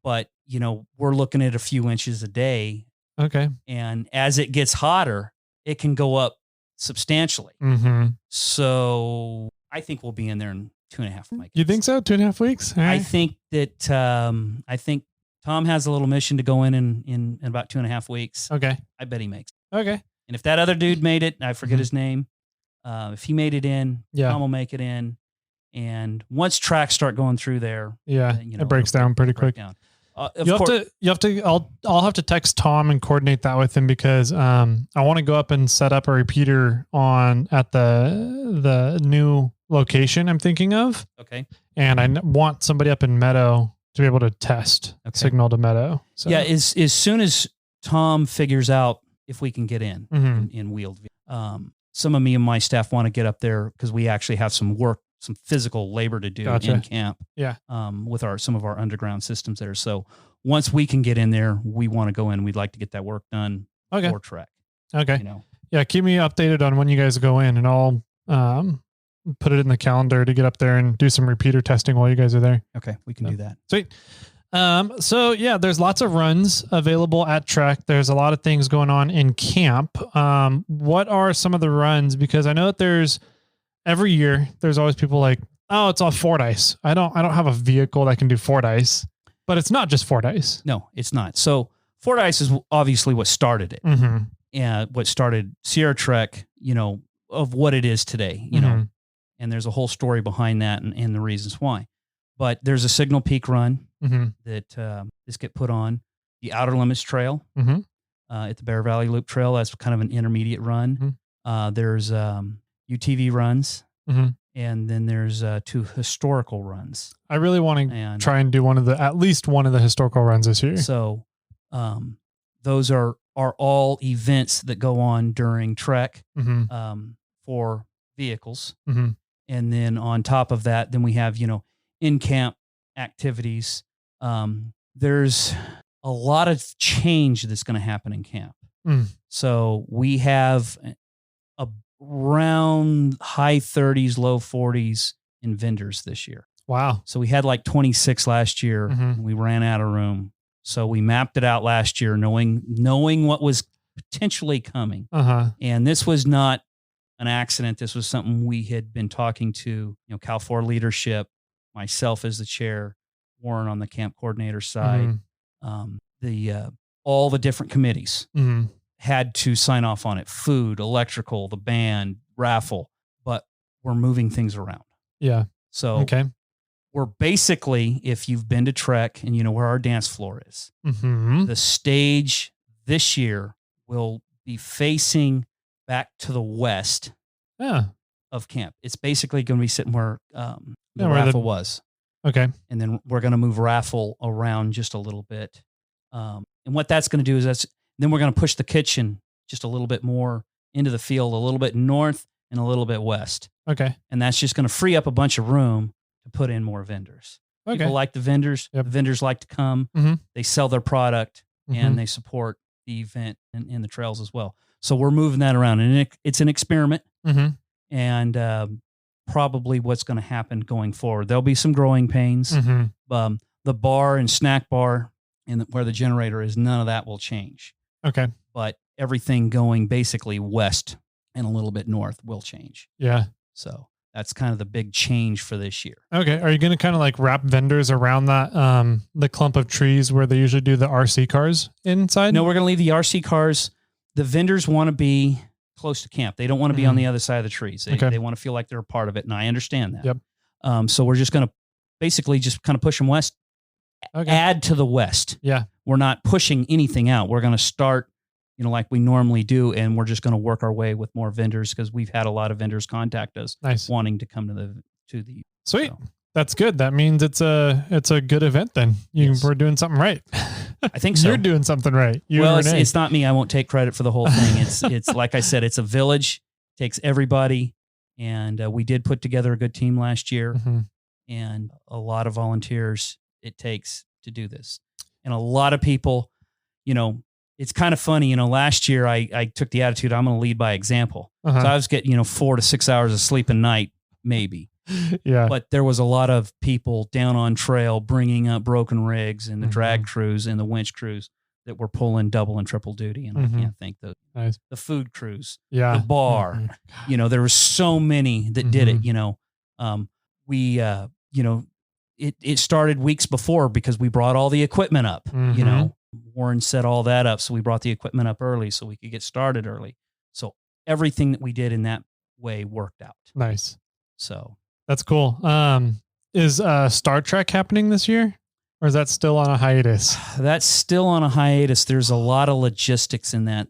but you know, we're looking at a few inches a day. Okay. And as it gets hotter, it can go up substantially. So I think we'll be in there in 2.5 weeks. You think so? 2.5 weeks? All right. I think that, I think Tom has a little mission to go in about 2.5 weeks. Okay. I bet he makes it. Okay. And if that other dude made it, I forget his name. If he made it in, Tom will make it in. And once tracks start going through there, it breaks down pretty quick. I'll have to text Tom and coordinate that with him because I want to go up and set up a repeater at the new location I'm thinking of. Okay. And I want somebody up in Meadow to be able to test signal to Meadow. So. Yeah, as soon as Tom figures out if we can get in wheeled, some of me and my staff want to get up there because we actually have some physical labor to do in camp. Yeah. With some of our underground systems there. So once we can get in there, we want to go in. We'd like to get that work done for Trek. Okay. You know. Yeah, keep me updated on when you guys go in, and I'll put it in the calendar to get up there and do some repeater testing while you guys are there. Okay, we can do that. Sweet. So yeah, there's lots of runs available at Trek. There's a lot of things going on in camp. What are some of the runs? Because I know that every year there's always people like, oh, it's all Fordyce. I don't have a vehicle that can do Fordyce, but it's not just Fordyce. No, it's not. So Fordyce is obviously what started it. And what started Sierra Trek, you know, of what it is today, you know, and there's a whole story behind that and the reasons why. But there's a Signal Peak run that is get put on. The Outer Limits Trail at the Bear Valley Loop Trail. That's kind of an intermediate run. There's UTV runs, and then there's 2 historical runs. I really want to try and do at least one of the historical runs this year. So those are all events that go on during Trek for vehicles. And then on top of that, then we have, you know, in-camp activities. There's a lot of change that's going to happen in camp. So we have around high 30s, low 40s in vendors this year. Wow. So we had like 26 last year. And we ran out of room. So we mapped it out last year, knowing what was potentially coming. And this was not an accident. This was something we had been talking to, Cal 4 leadership, myself as the chair, Warren on the camp coordinator side, all the different committees had to sign off on it. Food, electrical, the band, raffle, but we're moving things around. Yeah. So we're basically, if you've been to Trek and you know where our dance floor is, the stage this year will be facing back to the west of camp. It's basically going to be sitting where the raffle was. Okay. And then we're going to move raffle around just a little bit. And what that's going to do is then we're going to push the kitchen just a little bit more into the field, a little bit north and a little bit west. Okay. And that's just going to free up a bunch of room to put in more vendors. Okay. People like the vendors. Yep. The vendors like to come. They sell their product and they support the event and the trails as well. So we're moving that around, and it's an experiment. And probably what's going to happen going forward. There'll be some growing pains. The bar and snack bar and where the generator is, none of that will change. Okay. But everything going basically west and a little bit north will change. Yeah. So that's kind of the big change for this year. Okay. Are you going to kind of like wrap vendors around that, the clump of trees where they usually do the RC cars inside? No, we're going to leave the RC cars. The vendors want to be close to camp. They don't want to be on the other side of the trees. They want to feel like they're a part of it. And I understand that. Yep. So we're just going to basically just kind of push them west, add to the west. Yeah. We're not pushing anything out. We're going to start, like we normally do. And we're just going to work our way with more vendors because we've had a lot of vendors contact us wanting to come to the. Sweet. So. That's good. That means it's a good event then. We're doing something right. I think so. You're doing something right. It's not me. I won't take credit for the whole thing. It's like I said, it's a village, takes everybody. And we did put together a good team last year and a lot of volunteers it takes to do this. And a lot of people, it's kind of funny, last year I took the attitude, I'm going to lead by example. So I was getting, 4 to 6 hours of sleep a night, maybe. Yeah. But there was a lot of people down on trail bringing up broken rigs and the drag crews and the winch crews that were pulling double and triple duty. And I can't thank the food crews, the bar, there were so many that did it, it started weeks before because we brought all the equipment up, Warren set all that up. So we brought the equipment up early so we could get started early. So everything that we did in that way worked out. Nice. So. That's cool. Is Star Trek happening this year? Or is that still on a hiatus? That's still on a hiatus. There's a lot of logistics in that.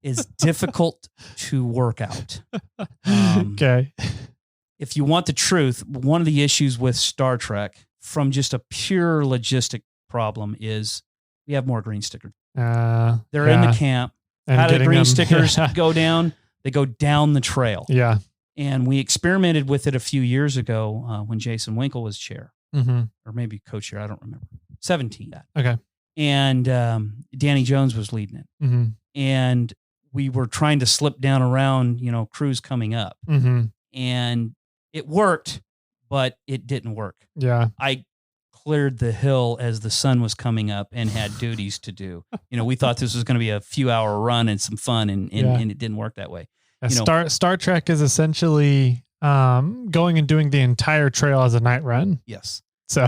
It's difficult to work out. Okay. If you want the truth, one of the issues with Star Trek from just a pure logistic problem is we have more green stickers. They're in the camp. And how do the green stickers go down? They go down the trail. Yeah. And we experimented with it a few years ago when Jason Winkle was chair, or maybe co-chair. I don't remember. 17. Okay. And Danny Jones was leading it. And we were trying to slip down around, crews coming up. And it worked, but it didn't work. Yeah. I cleared the hill as the sun was coming up and had duties to do. We thought this was going to be a few hour run and some fun, and it didn't work that way. Star Trek is essentially going and doing the entire trail as a night run. Yes. So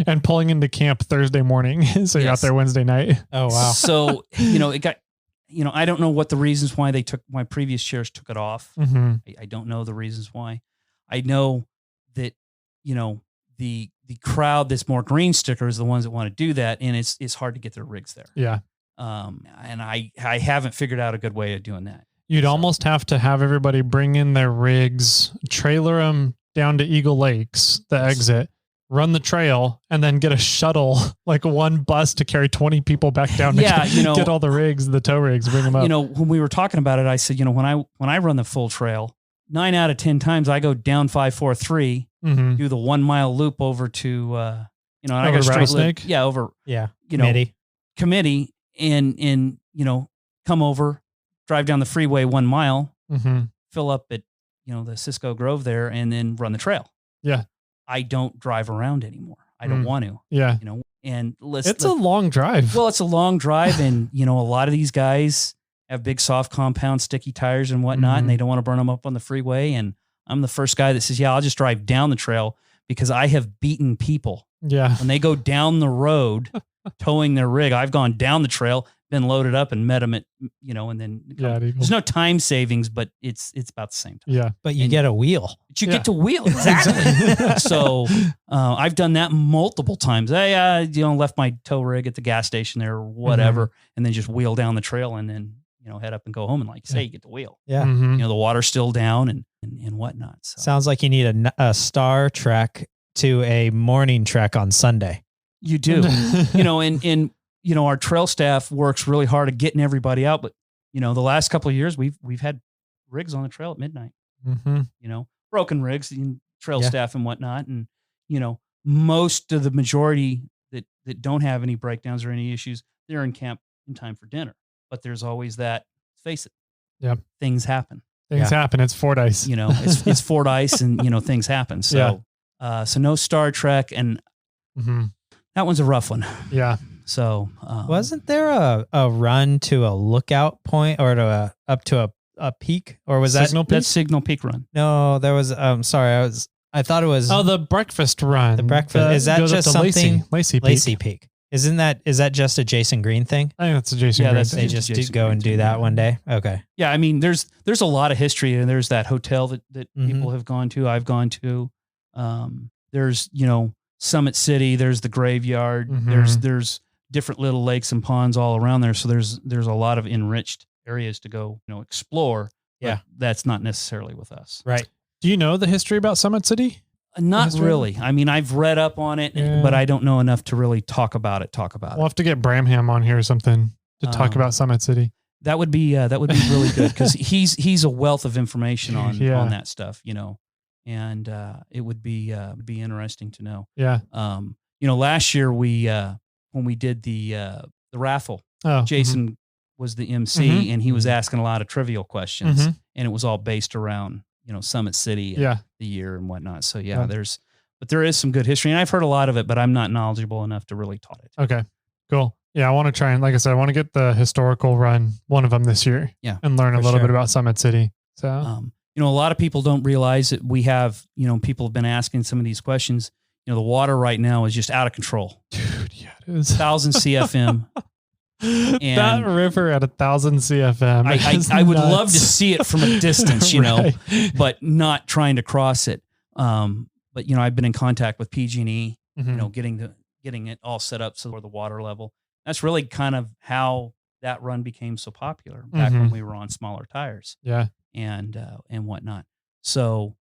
and pulling into camp Thursday morning. So you're out there Wednesday night. Oh, wow. So, it got, I don't know what the reasons why my previous chairs took it off. I don't know the reasons why. I know that, the crowd that's more green sticker is the ones that want to do that. And it's hard to get their rigs there. Yeah. And I haven't figured out a good way of doing that. You'd almost have to have everybody bring in their rigs, trailer them down to Eagle Lakes, the exit, run the trail, and then get a shuttle, like one bus to carry 20 people back down to get all the rigs, the tow rigs, bring them up. When we were talking about it, I said, when I run the full trail, 9 out of 10 times I go down 543, do the 1 mile loop over to, and I go straight Rattlesnake? committee and come over, drive down the freeway 1 mile, fill up at, the Cisco Grove there, and then run the trail. Yeah. I don't drive around anymore. I don't want to. Yeah. And listen. It's a long drive. Well, it's a long drive. And, a lot of these guys, have big soft compound sticky tires and whatnot, and they don't want to burn them up on the freeway. And I'm the first guy that says, yeah, I'll just drive down the trail because I have beaten people. Yeah. When they go down the road towing their rig, I've gone down the trail, been loaded up and met them at, and then there's no time savings, but it's about the same time. Yeah. But you get a wheel. But you get to wheel. Exactly. So I've done that multiple times. I left my tow rig at the gas station there or whatever, and then just wheel down the trail and then, head up and go home. And like you say, you get to wheel. Yeah. The water's still down and whatnot. So. Sounds like you need a star trek to a morning trek on Sunday. You do. Our trail staff works really hard at getting everybody out. But, the last couple of years, we've had rigs on the trail at midnight, broken rigs, trail staff and whatnot. And, most of the majority that don't have any breakdowns or any issues, they're in camp in time for dinner. But there's always that, face it. Yep. Things happen. Things happen. It's Fordyce. It's Fordyce and, things happen. So, so no Star Trek. And that one's a rough one. Yeah. So wasn't there a run to a lookout point or to up to a peak, or was Signal that Peak? That's Signal Peak run? No, there was. Sorry, I thought it was. Oh, the breakfast run. The breakfast is that goes up just to something? Lacey Peak. Lacey Peak. Is that just a Jason Green thing? I think that's a Jason Green They thing. just Jason go Green and do thing, that one day. Okay. Yeah, I mean, there's a lot of history, and there's that hotel that people have gone to. I've gone to. There's Summit City. There's the graveyard. There's different little lakes and ponds all around there. So there's a lot of enriched areas to go explore. Yeah, that's not necessarily with us. Right. Do you know the history about Summit City? Not really. I mean, I've read up on it, but I don't know enough to really talk about it. We'll have to get Bramham on here or something to talk about Summit City. That would be really good because he's a wealth of information on that stuff, and it would be interesting to know. Yeah. Last year when we did the raffle, Jason was the MC and he was asking a lot of trivial questions, and it was all based around Summit City, and the year and whatnot. So there is some good history, and I've heard a lot of it, but I'm not knowledgeable enough to really taught it. Okay, cool. Yeah, I want to try and, like I said, I want to get the historical run, one of them this year, and learn a little bit about Summit City. So, a lot of people don't realize that we have, people have been asking some of these questions. The water right now is just out of control. Dude, yeah, it is 1,000 CFM. That river at 1,000 CFM. I would love to see it from a distance, but not trying to cross it. But I've been in contact with PG&E, getting it all set up for the water level. That's really kind of how that run became so popular back when we were on smaller tires. Yeah. And whatnot. So,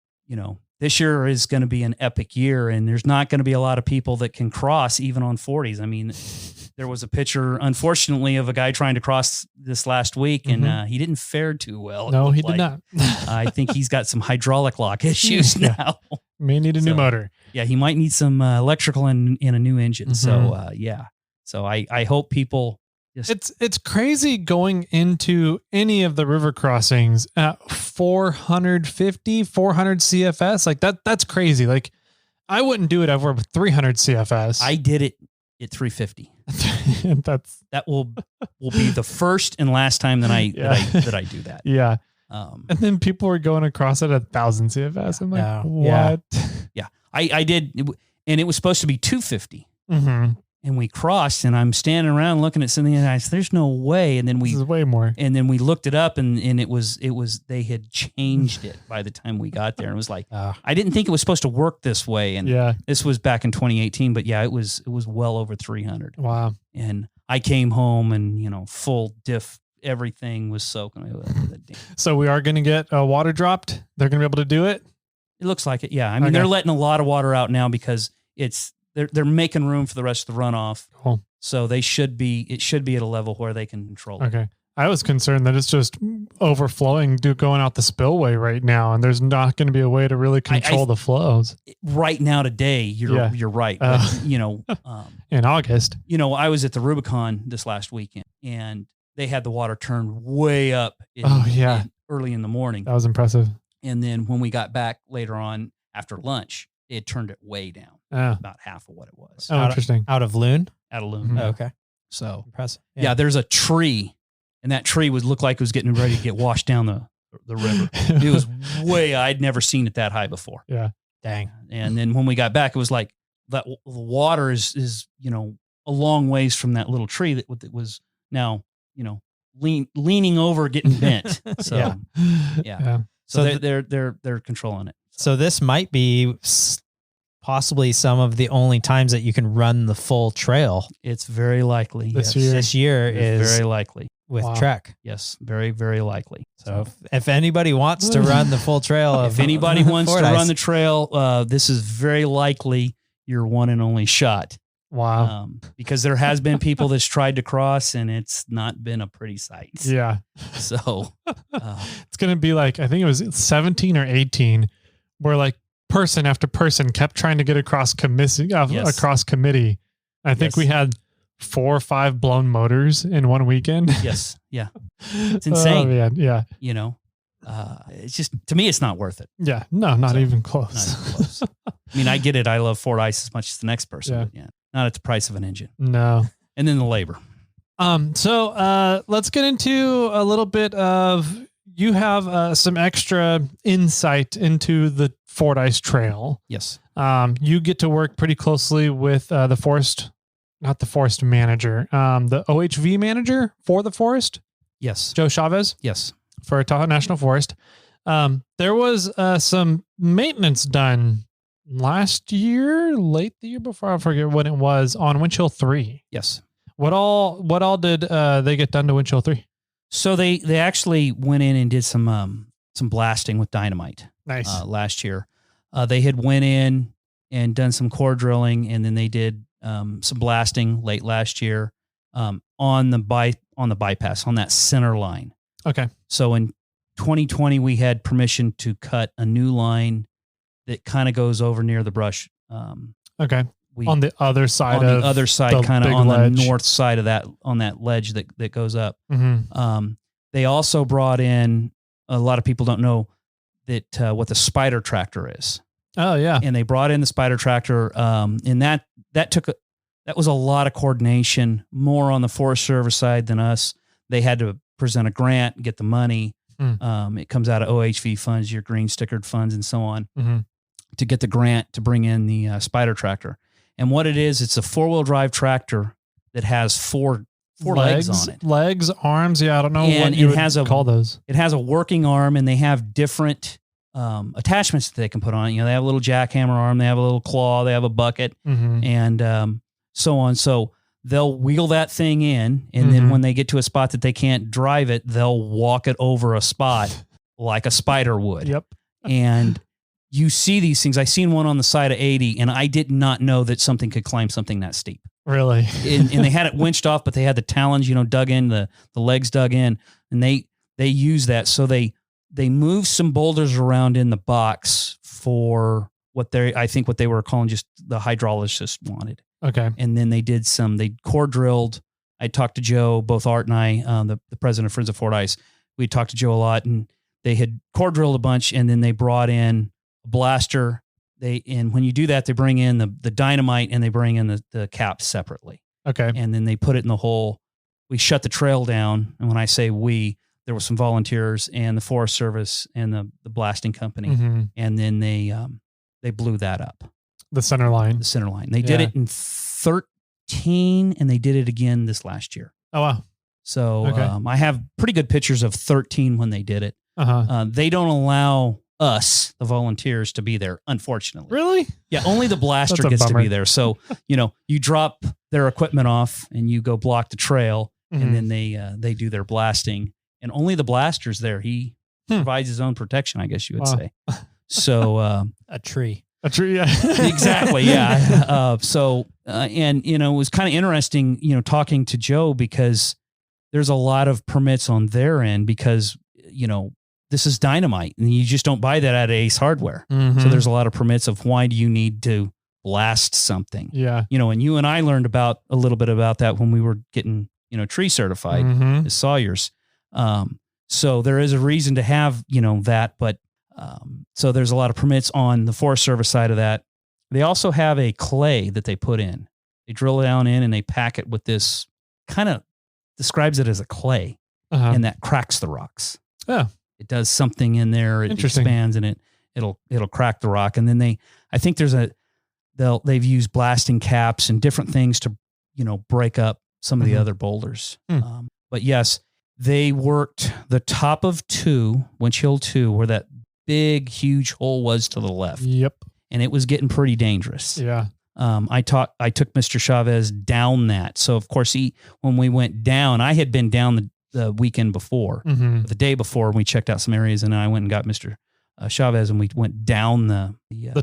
this year is going to be an epic year, and there's not going to be a lot of people that can cross even on 40s. I mean, there was a picture, unfortunately, of a guy trying to cross this last week, and he didn't fare too well. No, he did not. I think he's got some hydraulic lock issues now. May need a new motor. Yeah, he might need some electrical and a new engine. So, So I hope people... It's crazy going into any of the river crossings at 450, 400 CFS. Like that's crazy. Like I wouldn't do it over 300 CFS. I did it at 350. That will be the first and last time that I do that. Yeah. And then people were going across at 1,000 CFS. I'm like, what? Yeah. I did. And it was supposed to be 250. And we crossed, and I'm standing around looking at something, and I said, "There's no way." And then this is way more. And then we looked it up, and it was they had changed it by the time we got there. And it was like, I didn't think it was supposed to work this way. And this was back in 2018, but it was well over 300. Wow. And I came home, and full diff, everything was soaking. So we are going to get water dropped. They're going to be able to do it. It looks like it. Yeah. I mean, they're letting a lot of water out now because they're making room for the rest of the runoff. Cool. So it should be at a level where they can control it. Okay. I was concerned that it's just overflowing going out the spillway right now, and there's not going to be a way to really control the flows. Right now today, you're right. But, in August, I was at the Rubicon this last weekend, and they had the water turned way up early in the morning. That was impressive. And then when we got back later on after lunch, it turned it way down, about half of what it was. Oh, interesting. Out of Loon? Out of Loon. Oh, okay. So impressive. Yeah, there's a tree and that tree looked like it was getting ready to get washed down the river. It was I'd never seen it that high before. Yeah. Dang. And then when we got back, it was like that the water is a long ways from that little tree that was now, leaning over, getting bent. So, yeah. So they're controlling it. So this might be possibly some of the only times that you can run the full trail. It's very likely. This yes. year. This year is very likely with Wow. Trek. Yes, very, very likely. So if anybody wants to run the full trail, If anybody wants to run the trail, this is very likely your one and only shot. Wow. Because there has been people that's tried to cross and it's not been a pretty sight. Yeah. So It's going to be like, I think it was 17 or 18, where like person after person kept trying to get across across committee. I think we had 4 or 5 blown motors in one weekend. yes. Yeah. It's insane. Oh, man. Yeah. It's just, to me, it's not worth it. Yeah. No, not even close. Not even close. I mean, I get it. I love Fordyce as much as the next person. Yeah. But yeah. Not at the price of an engine. No. And then the labor. So let's get into a little bit of, you have some extra insight into the Fordyce Trail. Yes. You get to work pretty closely with the forest, not the forest manager, the OHV manager for the forest, Yes. Joe Chavez, Yes. for Tahoe National Forest. There was some maintenance done last year, late the year before, I forget when it was, on Winch Hill 3. Yes. What all did they get done to Winch Hill 3? So they actually went in and did some blasting with dynamite. Nice. Last year. They had went in and done some core drilling, and then they did some blasting late last year on the bypass, on that center line. Okay. So in 2020, we had permission to cut a new line that kind of goes over near the brush. Okay. On the other side of the other side, kind of on the north side of that, on that ledge that goes up. Mm-hmm. They also brought in, a lot of people don't know that what the spider tractor is. Oh yeah. And they brought in the spider tractor. And that was a lot of coordination, more on the Forest Service side than us. They had to present a grant and get the money. It comes out of OHV funds, your green stickered funds, and so on, to get the grant to bring in the spider tractor. And what it is, it's a 4-wheel drive tractor that has four legs on it. Legs, arms. Yeah, I don't know And what you it would call those. It has a working arm, and they have different attachments that they can put on it. They have a little jackhammer arm, they have a little claw, they have a bucket, and so on. So they'll wheel that thing in, and then when they get to a spot that they can't drive it, they'll walk it over a spot like a spider would. Yep. And you see these things. I seen one on the side of 80, and I did not know that something could climb something that steep. Really? and they had it winched off, but they had the talons, dug in, the legs dug in, and they use that. So they move some boulders around in the box for what they were calling just the hydrologist wanted. Okay. And then they core drilled. I talked to Joe, both Art and I, the president of Friends of Fordyce. We talked to Joe a lot, and they had core drilled a bunch, and then they brought in a blaster. And when you do that, they bring in the dynamite, and they bring in the caps separately. Okay. And then they put it in the hole. We shut the trail down. And when I say we, there were some volunteers and the Forest Service and the blasting company. And then they blew that up. The center line. They did it in 13, and they did it again this last year. Oh, wow. So I have pretty good pictures of 13 when they did it. They don't allow us, the volunteers, to be there, unfortunately. Really? Yeah, only the blaster gets to be there. So, you drop their equipment off and you go block the trail, and then they do their blasting, and only the blaster's there. He provides his own protection, I guess you would say. So a tree. Yeah. Exactly. Yeah. And it was kind of interesting, talking to Joe, because there's a lot of permits on their end, because, this is dynamite, and you just don't buy that at Ace Hardware. So there's a lot of permits of why do you need to blast something? Yeah. And you and I learned a little bit about that when we were getting, tree certified as sawyers. So there is a reason to have, that, but so there's a lot of permits on the Forest Service side of that. They also have a clay that they put in. They drill it down in, and they pack it with this, kind of describes it as a clay. and that cracks the rocks. Oh, It does something in there. It Interesting. expands and it'll crack the rock. And then I think they've used blasting caps and different things to, break up some of the other boulders. But yes, they worked the top of Winch Hill 2, where that big, huge hole was to the left. Yep. And it was getting pretty dangerous. Yeah. I took Mr. Chavez down that. So of course when we went down, I had been down the weekend before, the day before, we checked out some areas, and I went and got Mr. Chavez, and we went down the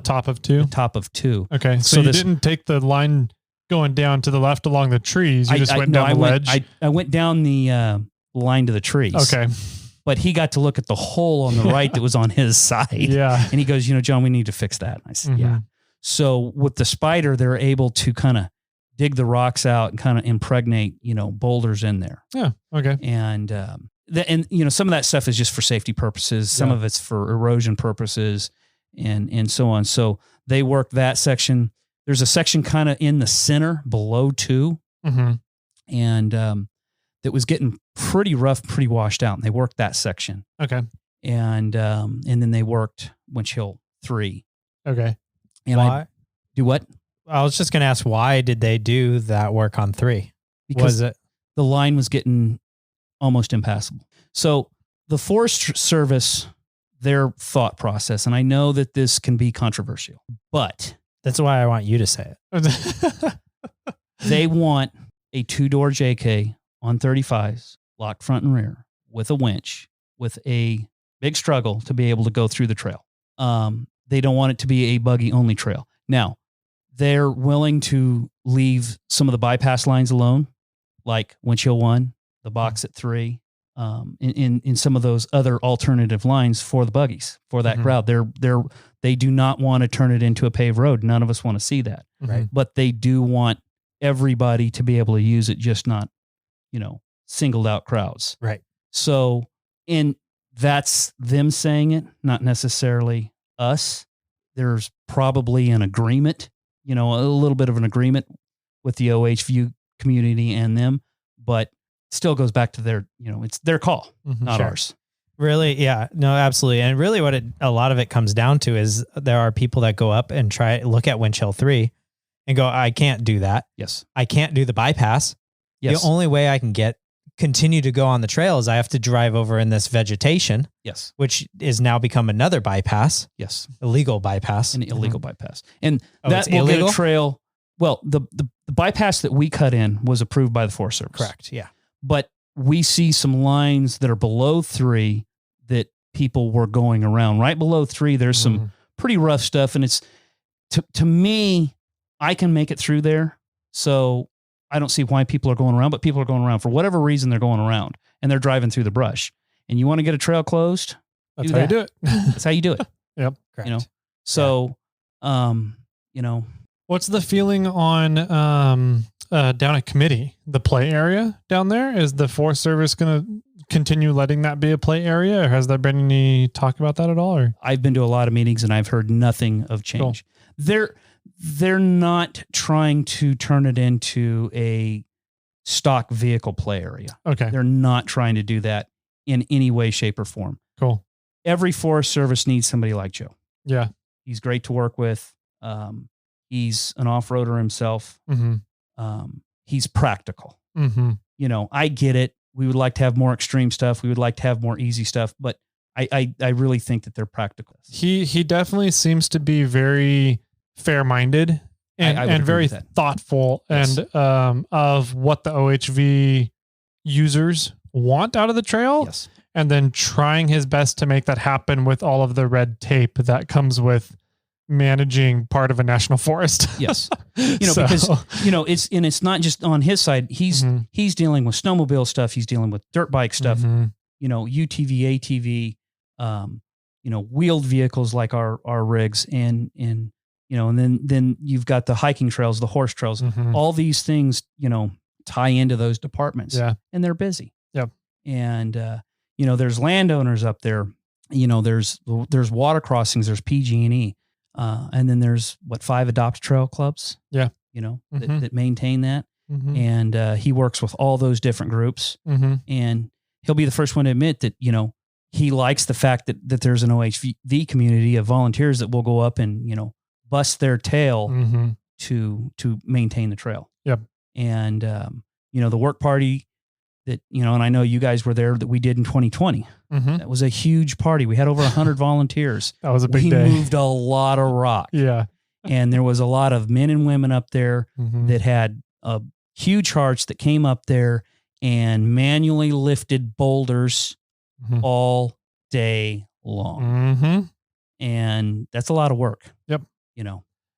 top of 2. The top of 2. Okay. So you didn't take the line going down to the left along the trees. You just went down the ledge. I went down the line to the trees. Okay. But he got to look at the hole on the right that was on his side. Yeah. And he goes, John, we need to fix that. And I said, yeah. So with the Spider, they're able to kind of dig the rocks out and kind of impregnate, boulders in there. Yeah. Okay. And, some of that stuff is just for safety purposes. Some of it's for erosion purposes and so on. So they work that section. There's a section kind of in the center below 2. And, that was getting pretty rough, pretty washed out. And they worked that section. Okay. And then they worked Winch Hill 3. Okay. And Why? I do what? I was just going to ask, why did they do that work on 3? Because the line was getting almost impassable. So the Forest Service, their thought process, and I know that this can be controversial, but that's why I want you to say it. They want a 2-door JK on 35s, locked front and rear, with a winch, with a big struggle to be able to go through the trail. They don't want it to be a buggy only trail. Now, they're willing to leave some of the bypass lines alone, like Winch Hill 1, the box at 3, in some of those other alternative lines for the buggies, for that crowd. They do not want to turn it into a paved road. None of us want to see that. Right. But they do want everybody to be able to use it, just not, singled out crowds. Right. So, and that's them saying it, not necessarily us. There's probably an agreement, a little bit of an agreement with the OHV community and them, but still goes back to their, it's their call, not ours. Really? Yeah, no, absolutely. And really a lot of it comes down to is there are people that go up and look at Winch Hill 3 and go, I can't do that. Yes. I can't do the bypass. Yes. The only way I can continue to go on the trail is I have to drive over in this vegetation. Yes. Which is now become another bypass. Yes. Illegal bypass. An illegal bypass. And it's that will illegal? get a trail. Well, the bypass that we cut in was approved by the Forest Service. Correct. Yeah. But we see some lines that are below 3 that people were going around. Right below 3, there's some pretty rough stuff. And it's, to me, I can make it through there. So I don't see why people are going around, but people are going around for whatever reason. They're going around and they're driving through the brush. And you want to get a trail closed? That's how you do it. That's how you do it. Yep. Correct. So, what's the feeling on down at Committee, the play area down there? Is the Forest Service going to continue letting that be a play area, or has there been any talk about that at all? Or I've been to a lot of meetings and I've heard nothing of change. Cool. They're not trying to turn it into a stock vehicle play area. Okay. They're not trying to do that in any way, shape, or form. Cool. Every Forest Service needs somebody like Joe. Yeah. He's great to work with. He's an off-roader himself. He's practical. I get it. We would like to have more extreme stuff. We would like to have more easy stuff, but I really think that they're practical. He definitely seems to be very fair-minded and very thoughtful. Yes. And of what the OHV users want out of the trail. Yes. And then trying his best to make that happen with all of the red tape that comes with managing part of a national forest. Yes. Because it's not just on his side. He's dealing with snowmobile stuff. He's dealing with dirt bike stuff, UTV, ATV, wheeled vehicles like our rigs and then you've got the hiking trails, the horse trails, all these things, tie into those departments. Yeah. And they're busy. Yep. And, there's landowners up there, there's water crossings, there's PG&E. And then there's 5 adopt trail clubs. Yeah. That maintain that. And he works with all those different groups. And he'll be the first one to admit that, he likes the fact that there's an OHV community of volunteers that will go up and, bust their tail to maintain the trail. Yep. And, the work party that, and I know you guys were there, that we did in 2020. That was a huge party. We had over 100 volunteers. That was a big day. We moved a lot of rock. Yeah. And there was a lot of men and women up there that had huge hearts that came up there and manually lifted boulders all day long. And that's a lot of work. Yep.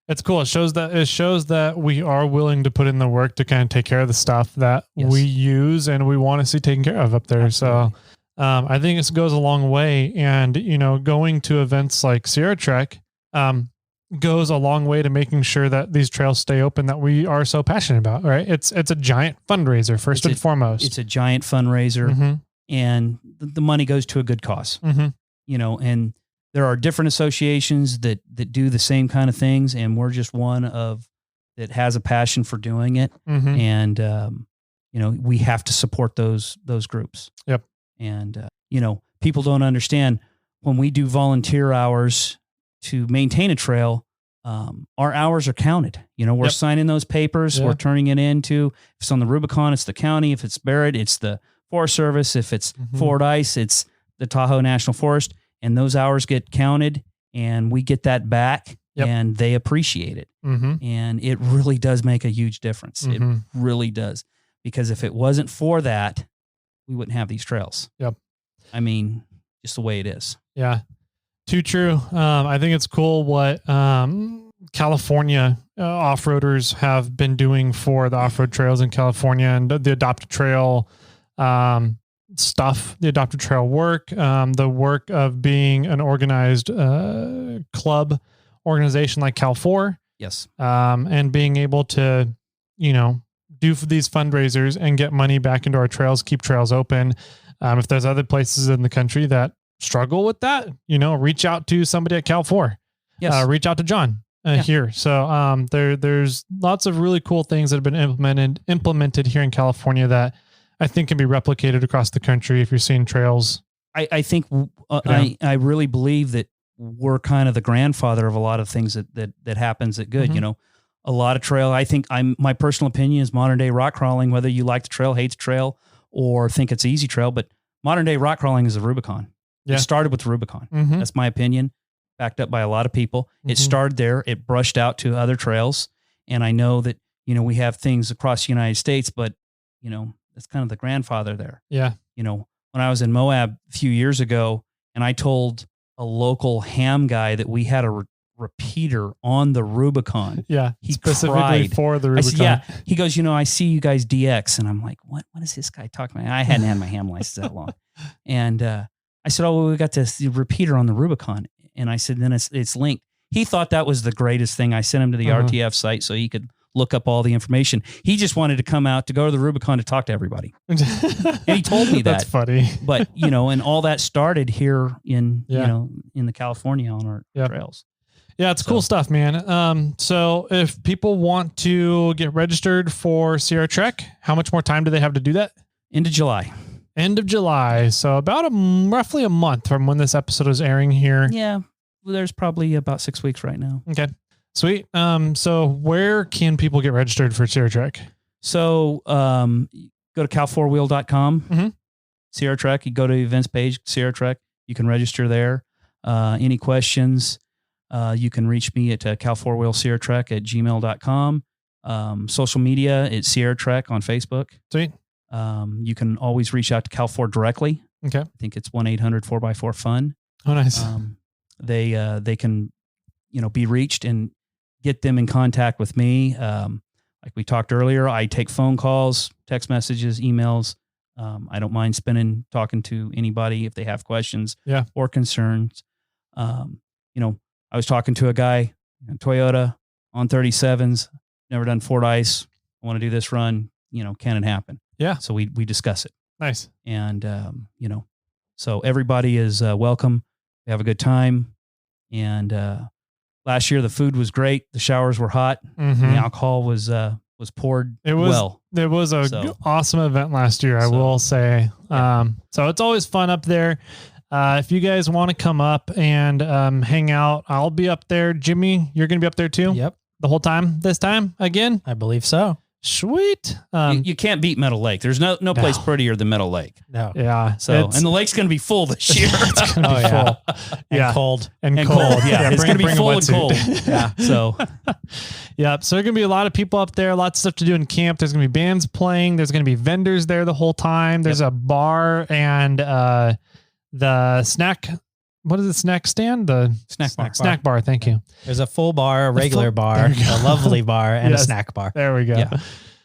It's cool. It shows that we are willing to put in the work to kind of take care of the stuff that we use and we want to see taken care of up there. Absolutely. So I think it goes a long way. And, going to events like Sierra Trek goes a long way to making sure that these trails stay open that we are so passionate about, right? It's a giant fundraiser first and foremost. It's a giant fundraiser and the money goes to a good cause, and there are different associations that do the same kind of things. And we're just one that has a passion for doing it. And, we have to support those groups. Yep. And, people don't understand when we do volunteer hours to maintain a trail, our hours are counted. We're signing those papers. We're turning it into, if it's on the Rubicon, it's the county. If it's Barrett, it's the Forest Service. If it's Fordyce, it's the Tahoe National Forest. And those hours get counted and we get that back and they appreciate it. And it really does make a huge difference. It really does. Because if it wasn't for that, we wouldn't have these trails. Yep. I mean, just the way it is. Yeah. Too true. I think it's cool what California off-roaders have been doing for the off-road trails in California and the adopted trail stuff, the adopted trail work, the work of being an organized club organization like Cal4. Yes. And being able to, do for these fundraisers and get money back into our trails, keep trails open. If there's other places in the country that struggle with that, reach out to somebody at Cal4. Yes. Reach out to John here. So there's lots of really cool things that have been implemented here in California that I think can be replicated across the country if you're seeing trails. I think I really believe that we're kind of the grandfather of a lot of things that happens at good. A lot of trail. I think my personal opinion is modern day rock crawling, whether you like the trail, hate the trail, or think it's easy trail, but modern day rock crawling is the Rubicon. Yeah. It started with the Rubicon. That's my opinion, backed up by a lot of people. It started there. It brushed out to other trails. And I know that, we have things across the United States, but, it's kind of the grandfather there. Yeah. When I was in Moab a few years ago and I told a local ham guy that we had a repeater on the Rubicon. Yeah. He specifically cried. For the Rubicon. I said, yeah. He goes, I see you guys DX. And I'm like, what is this guy talking about? I hadn't had my ham license that long. And I said, oh, well, we got this repeater on the Rubicon. And I said, then it's linked. He thought that was the greatest thing. I sent him to the RTF site so he could look up all the information. He just wanted to come out to go to the Rubicon to talk to everybody. And he told me that. That's funny. But, and all that started here in the California on our trails. Yeah, it's cool stuff, man. So if people want to get registered for Sierra Trek, how much more time do they have to do that? End of July. End of July. So about roughly a month from when this episode is airing here. Yeah. There's probably about 6 weeks right now. Okay. Sweet. So where can people get registered for Sierra Trek? So go to cal4wheel.com, Sierra Trek. You go to the events page, Sierra Trek. You can register there. Any questions, you can reach me at cal4wheelsierratrek@gmail.com. Social media, it's Sierra Trek on Facebook. Sweet. You can always reach out to Cal4 directly. Okay. I think it's 1-800-4x4-FUN. Oh, nice. They can, be reached and get them in contact with me. Like we talked earlier, I take phone calls, text messages, emails. I don't mind talking to anybody if they have questions or concerns. I was talking to a guy, Toyota on 37s, never done Fordyce. I want to do this run, can it happen? Yeah. So we discuss it. Nice. And, so everybody is welcome. We have a good time. And last year, the food was great. The showers were hot. The alcohol was poured It was well. There was a awesome event last year, I will say. Yeah. So it's always fun up there. If you guys want to come up and hang out, I'll be up there. Jimmy, you're going to be up there too? Yep. The whole time this time again? I believe so. Sweet. You can't beat Meadow Lake. There's no place prettier than Meadow Lake. No. Yeah. So, and the lake's going to be full this year. It's going to be full. And cold. And cold. Yeah. It's going to be full and cold. Yeah. So, yeah. So there's going to be a lot of people up there, lots of stuff to do in camp. There's going to be bands playing. There's going to be vendors there the whole time. There's a bar and the snack. What is it? Snack stand? The snack bar. Thank you. There's a full bar, a regular bar, a lovely bar, and a snack bar. There we go. Yeah.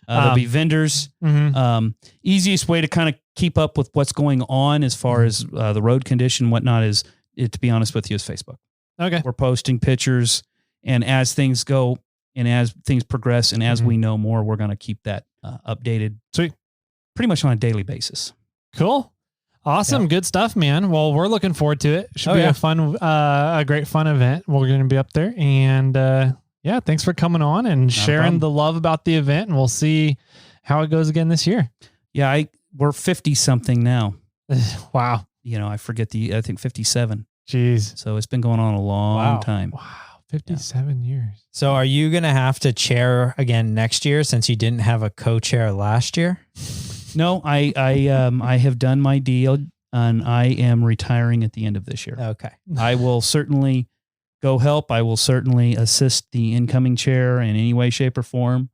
There'll be vendors. Mm-hmm. Easiest way to kind of keep up with what's going on as far as the road condition and whatnot is, to be honest with you, is Facebook. Okay. We're posting pictures, and as things go and as things progress and as we know more, we're going to keep that updated. Sweet. Pretty much on a daily basis. Cool. Awesome. Yeah. Good stuff, man. Well, we're looking forward to it. Should be a great fun event. We're going to be up there, and yeah, thanks for coming on and sharing the love about the event, and we'll see how it goes again this year. Yeah. We're 50 something now. Wow. I forget I think 57. Jeez. So it's been going on a long time. Wow. 57 years. So are you going to have to chair again next year since you didn't have a co-chair last year? No, I have done my deal, and I am retiring at the end of this year. Okay. I will certainly go help. I will certainly assist the incoming chair in any way, shape, or form.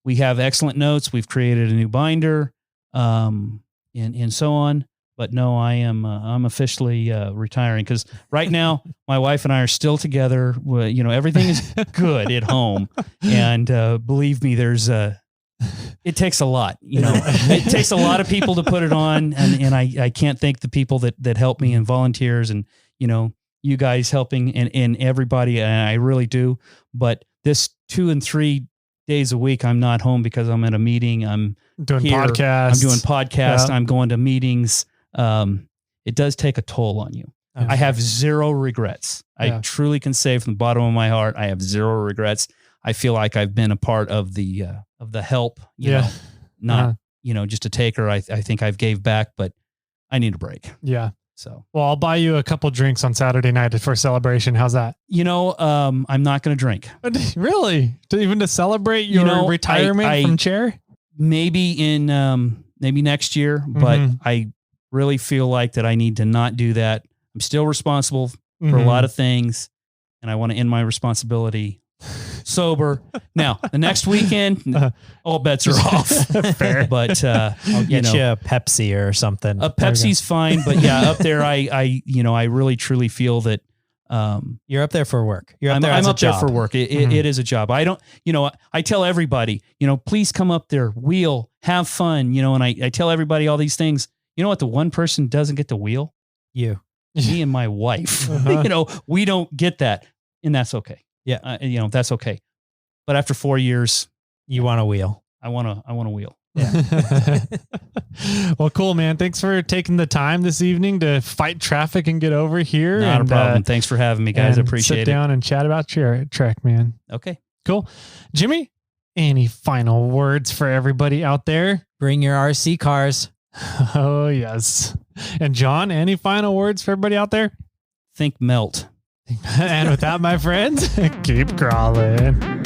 We have excellent notes. We've created a new binder, and so on. But no, I'm officially retiring because right now my wife and I are still together. Everything is good at home, and believe me, it takes a lot. It takes a lot of people to put it on, and I can't thank the people that help me and volunteers, and you guys helping and everybody. And I really do. But this 2 and 3 days a week, I'm not home because I'm at a meeting. I'm doing here. podcasts. I'm doing podcasts. Yeah. I'm going to meetings. It does take a toll on you. Okay. I have zero regrets. I truly can say from the bottom of my heart, I have zero regrets. I feel like I've been a part of the help, not just a taker. I think I've gave back, but I need a break. Yeah. So, well, I'll buy you a couple drinks on Saturday night for a celebration. How's that? I'm not going to drink. Really? Even to celebrate your retirement from chair? Maybe maybe next year, but I really feel like that I need to not do that. I'm still responsible for a lot of things, and I want to end my responsibility sober. Now, the next weekend, all bets are off. Fair. But I'll get you a Pepsi or something. A Pepsi's fine, but yeah, up there, I really truly feel that you're up there for work. I'm up there for work. It is a job. I don't, I tell everybody, please come up there, wheel, have fun, and I tell everybody all these things. You know what? The one person doesn't get to wheel? You. Me and my wife. We don't get that, and that's okay. Yeah. That's okay. But after 4 years, you want to wheel. I want to wheel. Yeah. Well, cool, man. Thanks for taking the time this evening to fight traffic and get over here. Not a problem. Thanks for having me, guys. I appreciate it. Sit down and chat about Trek, man. Okay. Cool. Jimmy, any final words for everybody out there? Bring your RC cars. Oh, yes. And John, any final words for everybody out there? Think melt. And with that, my friends, keep crawling.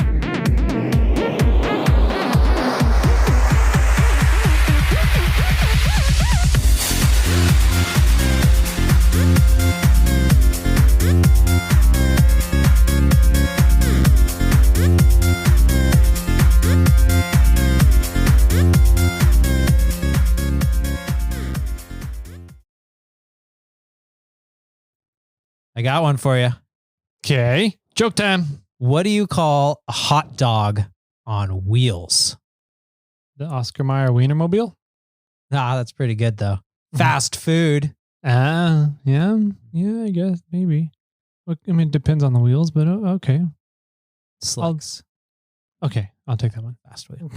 I got one for you. Okay. Joke time. What do you call a hot dog on wheels? The Oscar Mayer Wienermobile? That's pretty good though. Fast food. Yeah, I guess maybe. It depends on the wheels, but okay. Slugs. Okay, I'll take that one. Fast food.